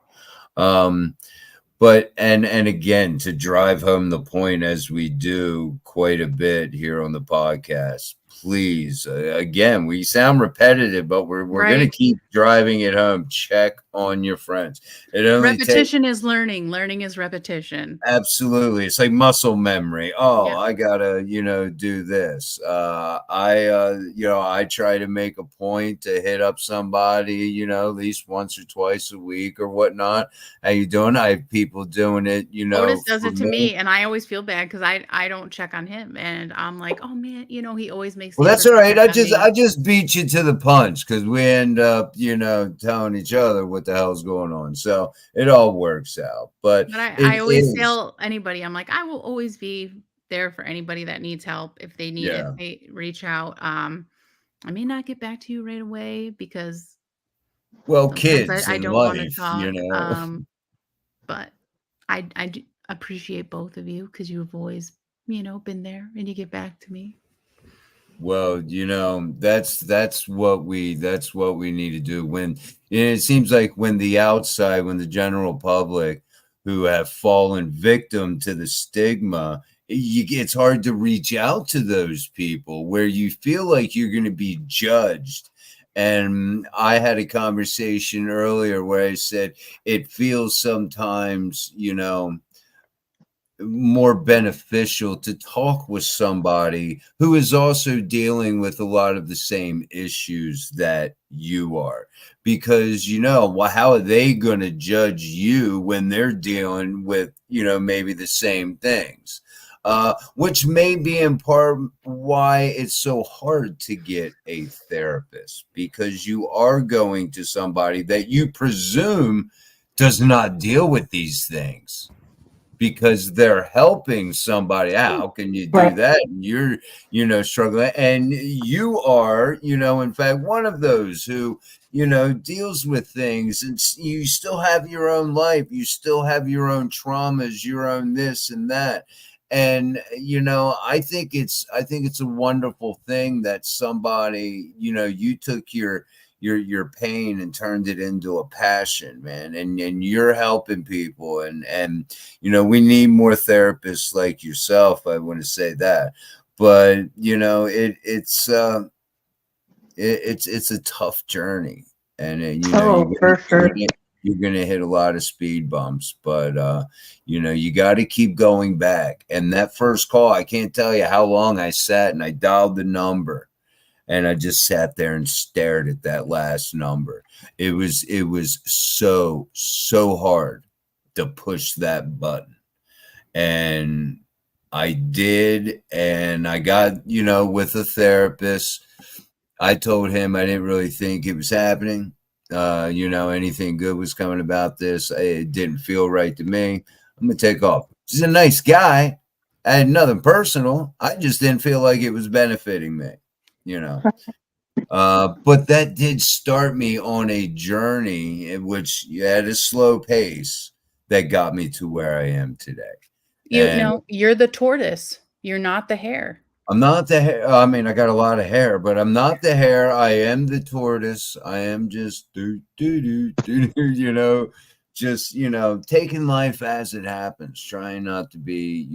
But and again, to drive home the point, as we do quite a bit here on the podcast, please, again, we sound repetitive, but we're going to keep driving it home. Check on your friends. It only repetition is learning. Learning is repetition. Absolutely. It's like muscle memory. Oh, I gotta, do this. I try to make a point to hit up somebody, at least once or twice a week or whatnot. How you doing? I have people doing it, Otis does it to me, and I always feel bad because I don't check on him, and I'm like, oh man, he always makes. Well, that's all right. I just beat you to the punch, because we end up, telling each other what the hell's going on. So it all works out. But I always tell anybody, I'm like, I will always be there for anybody that needs help. If they need it, they reach out. I may not get back to you right away because, kids, I don't want to talk. But I do appreciate both of you because you've always, been there and you get back to me. Well, that's what we need to do. When it seems like when the general public who have fallen victim to the stigma, it's hard to reach out to those people where you feel like you're going to be judged. And I had a conversation earlier where I said it feels sometimes, more beneficial to talk with somebody who is also dealing with a lot of the same issues that you are, because how are they going to judge you when they're dealing with maybe the same things, which may be in part why it's so hard to get a therapist, because you are going to somebody that you presume does not deal with these things, because they're helping somebody out. How can you do that? And you're, struggling. And you are, in fact, one of those who, deals with things, and you still have your own life. You still have your own traumas, your own this and that. And, I think it's a wonderful thing that somebody, you took your pain and turned it into a passion, man. And you're helping people, and we need more therapists like yourself. I want to say that. But it's a tough journey, and for sure. You're going to hit a lot of speed bumps, but you got to keep going back. And that first call, I can't tell you how long I sat and I dialed the number. And I just sat there and stared at that last number. It was so hard to push that button. And I did, and I got, with a therapist. I told him I didn't really think it was happening. Anything good was coming about this. It didn't feel right to me. I'm going to take off. He's a nice guy. I had nothing personal. I just didn't feel like it was benefiting me. But that did start me on a journey in which at a slow pace that got me to where I am today. You And know, you're the tortoise. You're not the hare. I'm not the hair. I mean, I got a lot of hair, but I'm not the hare. I am the tortoise. I am just just taking life as it happens, trying not to be,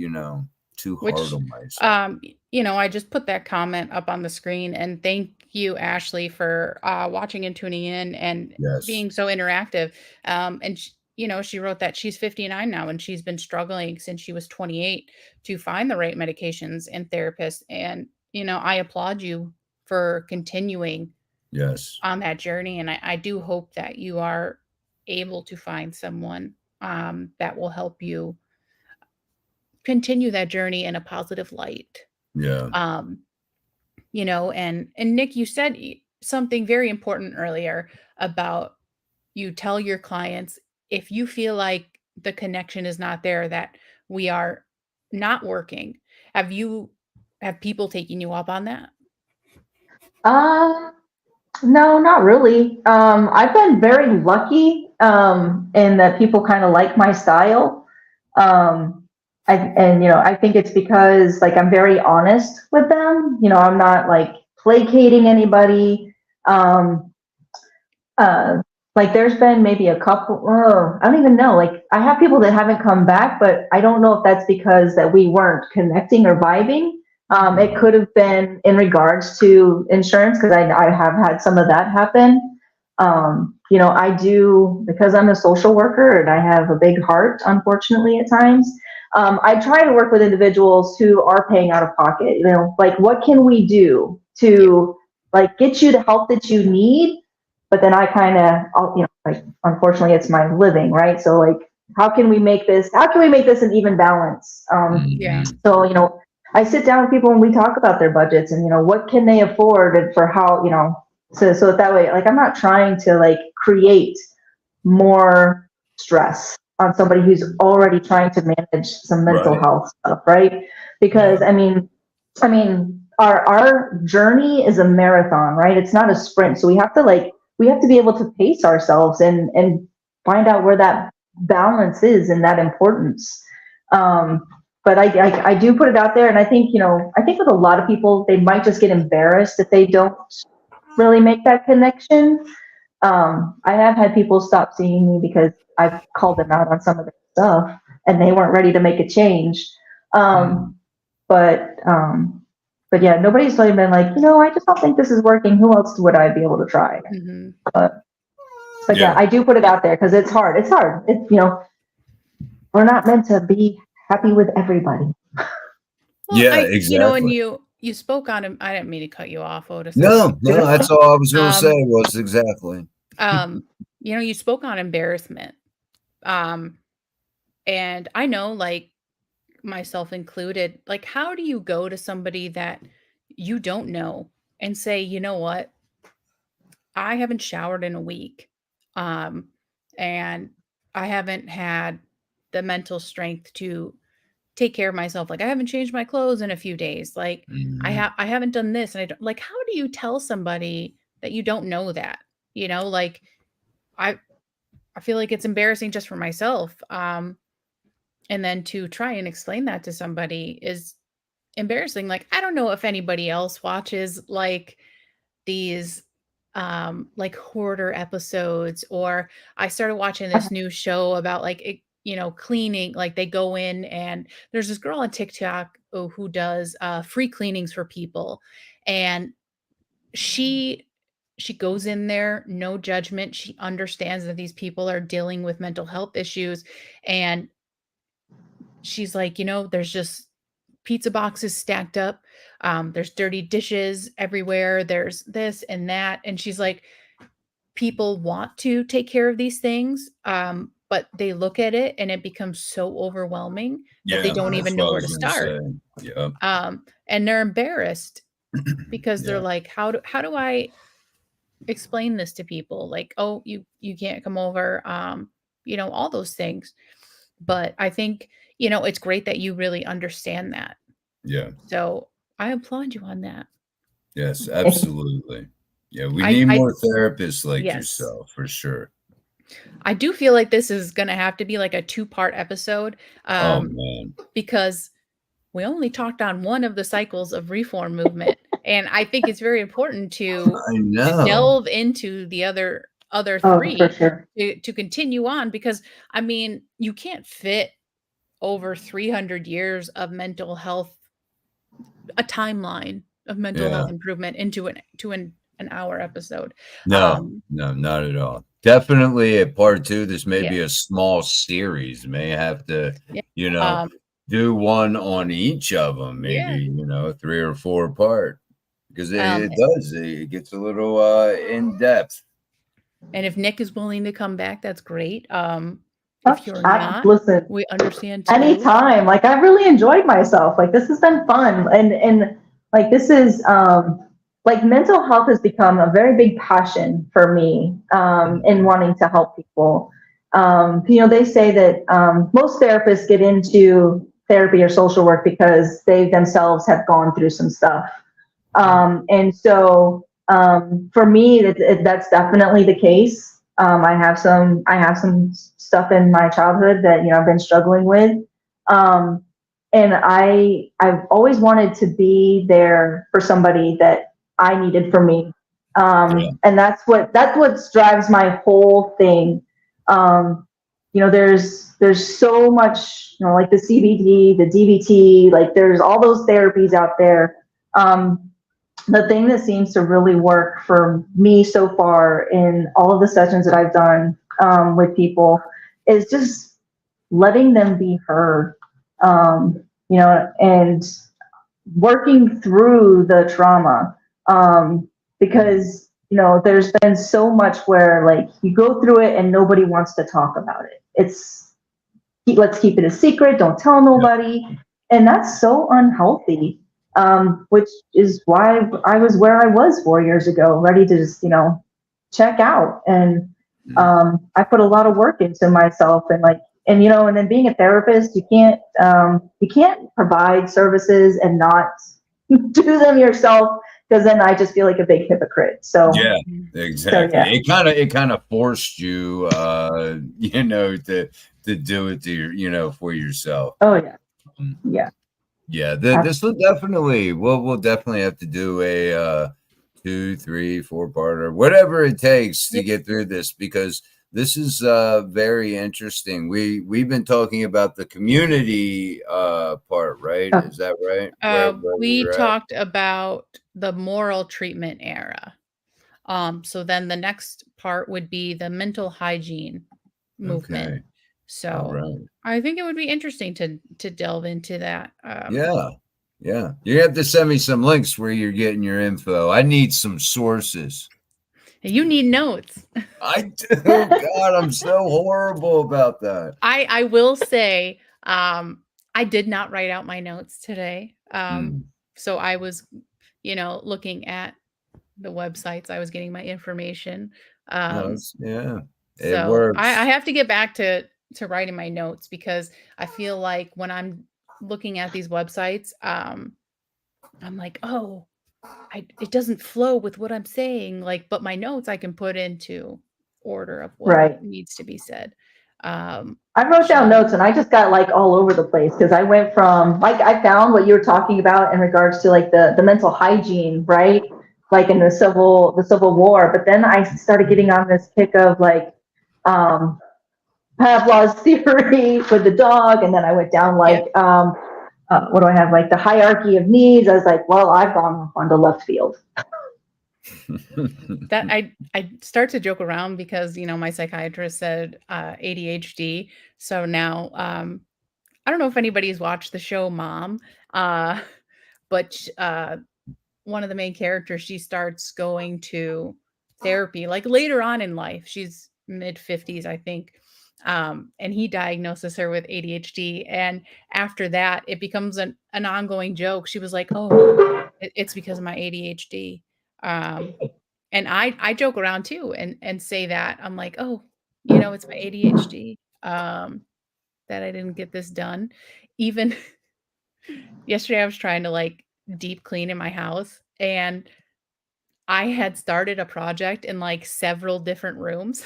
too hard Which, on myself. I just put that comment up on the screen, and thank you, Ashley, for watching and tuning in and Yes. being so interactive. And she wrote that she's 59 now, and she's been struggling since she was 28 to find the right medications and therapists. And I applaud you for continuing Yes. on that journey, and I do hope that you are able to find someone that will help you continue that journey in a positive light. Yeah. And Nick, you said something very important earlier about you tell your clients if you feel like the connection is not there, that we are not working. Have people taken you up on that? No, not really. I've been very lucky in that people kind of like my style. I think it's because like I'm very honest with them. I'm not like placating anybody. Um, like there's been maybe a couple, I don't even know. Like I have people that haven't come back, but I don't know if that's because that we weren't connecting or vibing. It could have been in regards to insurance because I have had some of that happen. I do, because I'm a social worker and I have a big heart, unfortunately, at times. I try to work with individuals who are paying out of pocket. Like what can we do to like get you the help that you need? But then I kind of, like unfortunately, it's my living, right? So like, how can we make this an even balance? Yeah. So I sit down with people and we talk about their budgets and what can they afford and for how so that way, like I'm not trying to like create more stress on somebody who's already trying to manage some mental Right. health stuff, right? Because Yeah. I mean, our journey is a marathon, right? It's not a sprint. So we have to be able to pace ourselves and find out where that balance is and that importance. But I do put it out there, and I think with a lot of people, they might just get embarrassed if they don't really make that connection. I have had people stop seeing me because I've called them out on some of their stuff, and they weren't ready to make a change. But yeah, nobody's really been like, I just don't think this is working. Who else would I be able to try? Mm-hmm. But yeah, I do put it out there because it's hard. It's hard. We're not meant to be happy with everybody. Well, Yeah, exactly. and you spoke on him. I didn't mean to cut you off, Otis. No, that's all I was going to say was exactly. You spoke on embarrassment. And I know, like myself included, like how do you go to somebody that you don't know and say, you know what? I haven't showered in a week. And I haven't had the mental strength to take care of myself. Like I haven't changed my clothes in a few days. Like I haven't done this, and I don't, like, how do you tell somebody that you don't know that? Like I feel like it's embarrassing just for myself. And then to try and explain that to somebody is embarrassing. Like I don't know if anybody else watches like these like hoarder episodes, or I started watching this new show about like cleaning. Like they go in, and there's this girl on TikTok who does free cleanings for people, and she goes in there, no judgment. She understands that these people are dealing with mental health issues, and she's like, there's just pizza boxes stacked up. There's dirty dishes everywhere. There's this and that. And she's like, people want to take care of these things, but they look at it and it becomes so overwhelming that they don't even know where to start. Yeah. And they're embarrassed because they're like, how do I explain this to people? Like, oh, you can't come over, all those things. But I think, it's great that you really understand that. Yeah. So I applaud you on that. Yes, absolutely. Yeah, we I need I more therapists like yes. yourself for sure. I do feel like this is gonna have to be like a 2-part episode, Oh man, because we only talked on one of the cycles of reform movement, and I think it's very important I to know. delve into the other Oh, for 3 sure. to continue on, because I mean, you can't fit over 300 years of mental health, a timeline of mental Yeah. health improvement into an hour episode. No, Um, no, not at all. Definitely a part 2. This may yeah, be a small series. May have to, yeah, you know, um, do one on each of them. yeah, Maybe 3 or 4 apart because um, it does. It gets a little in depth. and if Nick is willing to come back, that's great. Oh, If you're not, listen, we understand too. anytime. Like, I really enjoyed myself. Like, this has been fun. And like, this is, like, mental health has become a very big passion for me, in wanting to help people. They say that, most therapists get into therapy or social work because they themselves have gone through some stuff. And so, for me, that's definitely the case. I have some stuff in my childhood that I've been struggling with, and I've always wanted to be there for somebody that I needed for me, Yeah. and that's what drives my whole thing. There's so much, like the CBT, the DBT, like there's all those therapies out there. The thing that seems to really work for me so far in all of the sessions that I've done, with people, is just letting them be heard, and working through the trauma. Because there's been so much where, like, you go through it and nobody wants to talk about it. Let's keep it a secret, don't tell nobody. And that's so unhealthy, which is why I was where I was 4 years ago, ready to just, check out. And I put a lot of work into myself, and then being a therapist, you can't provide services and not do them yourself, because then I just feel like a big hypocrite. So, Yeah, exactly. yeah. It kind of forced you, to do it for yourself. Oh yeah. Mm. Yeah. Yeah, Ab- this will definitely we'll definitely have to do a 2, 3, 4-parter, whatever it takes to Yeah. get through this, because this is very interesting. We've been talking about the community part, right? oh, Is that right? Where We we're at? talked about the moral treatment era. So then the next part would be the mental hygiene movement. Okay. All So right. I think it would be interesting to delve into that. Yeah. Yeah. You have to send me some links where you're getting your info. I need some sources. You need notes. I do. God, I'm so horrible about that. I will say, I did not write out my notes today. Mm. So I was, looking at the websites. I was getting my information. No, Um, yeah, it so I works. have to get back to writing my notes, because I feel like when I'm looking at these websites, I'm like, oh, it doesn't flow with what I'm saying. Like, but my notes I can put into order of what right. needs to be said. Um, I wrote down so notes and I just got like all over the place, because I went from, like, I found what you were talking about in regards to, like, the mental hygiene, right? Like in the Civil War. But then I started getting on this kick of, like, um, Pavlov's theory with the dog. And then I went down, yeah, like, what do I have? Like the hierarchy of needs. I was like, well, I've gone off onto left field. that I start to joke around, because my psychiatrist said ADHD. So now I don't know if anybody's watched the show Mom, but one of the main characters, she starts going to therapy like later on in life. She's mid 50s, I think. And he diagnoses her with ADHD. And after that, it becomes an ongoing joke. She was like, oh, it's because of my ADHD. Um, and I joke around too, and say that. I'm like, oh, it's my ADHD, that I didn't get this done. Even yesterday, I was trying to like deep clean in my house, and I had started a project in like several different rooms.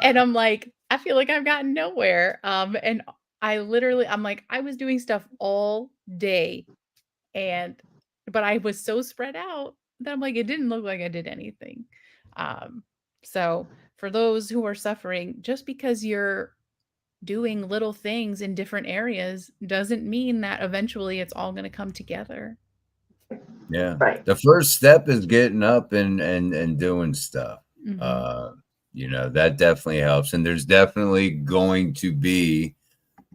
And I'm like, I feel like I've gotten nowhere. And I'm like, I was doing stuff all day, and but I was so spread out that I'm like, it didn't look like I did anything. Um, so for those who are suffering, just because you're doing little things in different areas doesn't mean that eventually it's all going to come together. Yeah. Right. The first step is getting up and doing stuff. Mhm. That definitely helps. And there's definitely going to be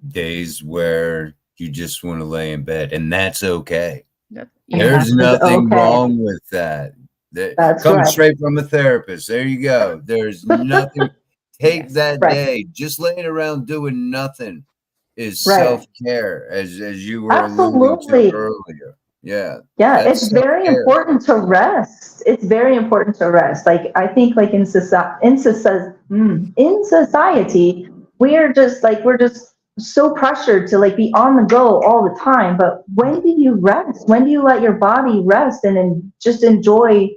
days where you just want to lay in bed, and that's okay. Yeah. There's That is nothing okay. wrong with that. That That's comes right. straight from a therapist. There you go. There's nothing. Take Yes. that Right. day. Just laying around doing nothing is Right. self-care, as you were alluding to Absolutely. earlier. Yeah, Yeah, that's it's very self-care. important to rest. It's very important to rest. Like I think like in society, we're just so pressured to like be on the go all the time. But when do you rest? When do you let your body rest and then just enjoy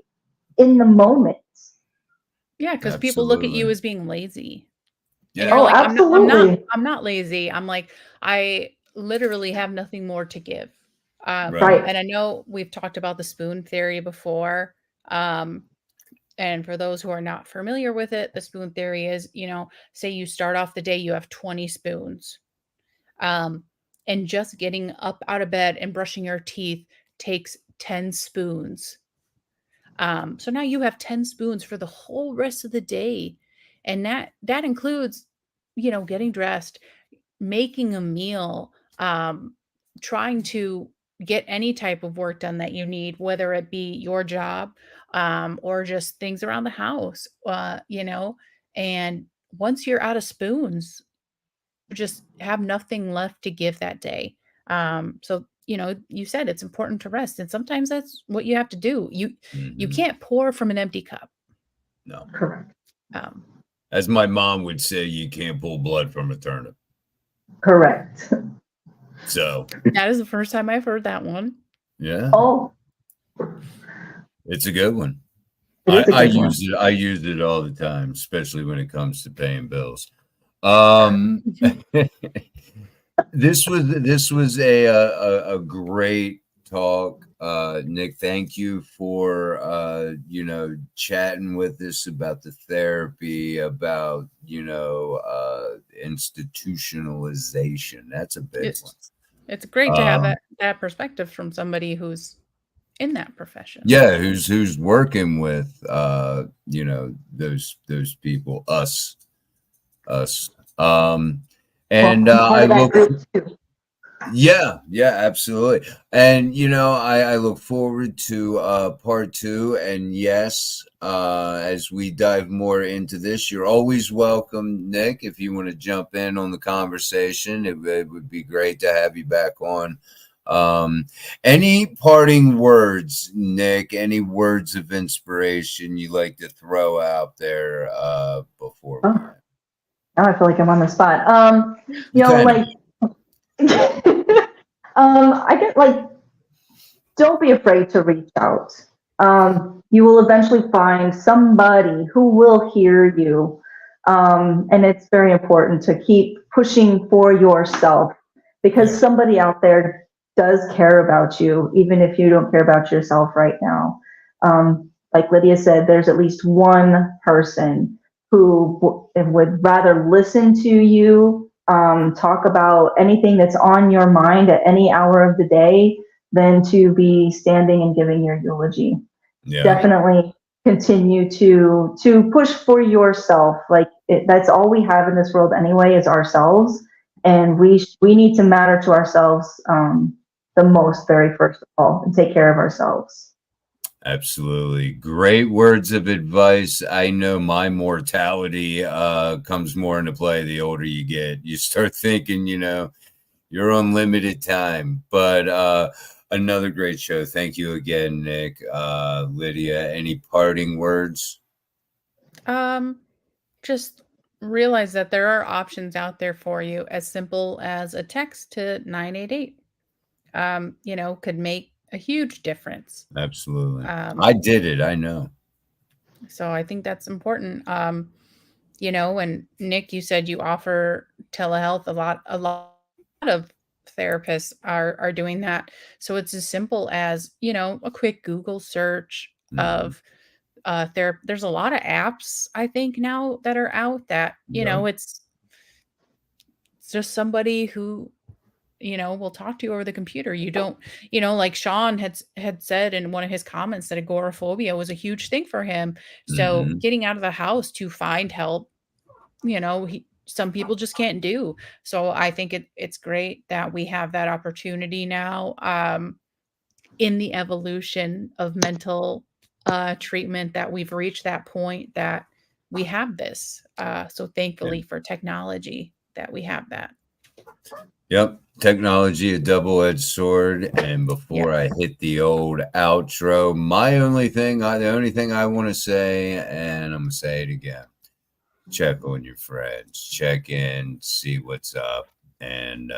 in the moment? Yeah, because people look at you Absolutely. as being lazy. And you're Yeah, Oh, like, absolutely. I'm not lazy. I'm like, I literally have nothing more to give. right. Right. And I know we've talked about the spoon theory before. Um, and for those who are not familiar with it, the spoon theory is, say you start off the day, you have 20 spoons. Um, and just getting up out of bed and brushing your teeth takes 10 spoons. So now you have 10 spoons for the whole rest of the day. And that includes, getting dressed, making a meal, trying to get any type of work done that you need, whether it be your job, or just things around the house, and once you're out of spoons, you just have nothing left to give that day. So you said it's important to rest, and sometimes that's what you have to do. You Mhm. can't pour from an empty cup. No. Correct. Um, As my mom would say, you can't pull blood from a turnip. Correct. So, that is the first time I've heard that one. yeah, Oh, it's a good one. it is a I good use one. it. I use it all the time, especially when it comes to paying bills. Um, this was a great talk, Nick. Thank you for chatting with us about the therapy, about institutionalization. That's a big one. It's great to have Um, that perspective from somebody who's in that profession. yeah, who's working with those people, us. Well, And I'm part I of that look. group too. Yeah, yeah, absolutely. And I look forward to part two. And yes, as we dive more into this, you're always welcome, Nick, if you want to jump in on the conversation. It would be great to have you back on. Any parting words, Nick? Any words of inspiration you like to throw out there before we Oh, end? now I feel like I'm on the spot. You kind of. Like, I get like, don't be afraid to reach out. You will eventually find somebody who will hear you. And it's very important to keep pushing for yourself because Yeah. somebody out there does care about you, even if you don't care about yourself right now. Like Lydia said, there's at least one person who would rather listen to you, talk about anything that's on your mind at any hour of the day than to be standing and giving your eulogy. Yeah. Definitely continue to push for yourself. Like that's all we have in this world anyway is ourselves, and we need to matter to ourselves the most, very first of all, and take care of ourselves. Absolutely. Great words of advice. I know my mortality comes more into play the older you get. You start thinking, you're on limited time. But another great show. Thank you again, Nick. Lydia, any parting words? Just realize that there are options out there for you as simple as a text to 988. Could make a huge difference. Absolutely. Um, I did it. I know. so I think that's important. You know, and Nick, you said you offer telehealth a lot of therapists are doing that. So it's as simple as, you know, a quick Google search Mhm. of there's a lot of apps I think now that are out that, you Yep. know, it's just somebody who, you know, will talk to you over the computer. You don't, you know, like Sean had said in one of his comments that agoraphobia was a huge thing for him. So Mhm. getting out of the house to find help, you know, some people just can't do. So I think it's great that we have that opportunity now, in the evolution of mental treatment, that we've reached that point that we have this. So Yeah. thankfully for technology that we have that. Yep. Technology, a double-edged sword. And before I Yes. hit the old outro, the only thing I want to say, and I'm gonna say it again: check on your friends, check in, see what's up, and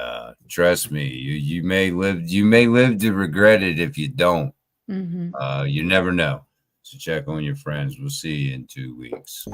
trust me, you may live to regret it if you don't. Hmm. You never know. So check on your friends. We'll see you in 2 weeks.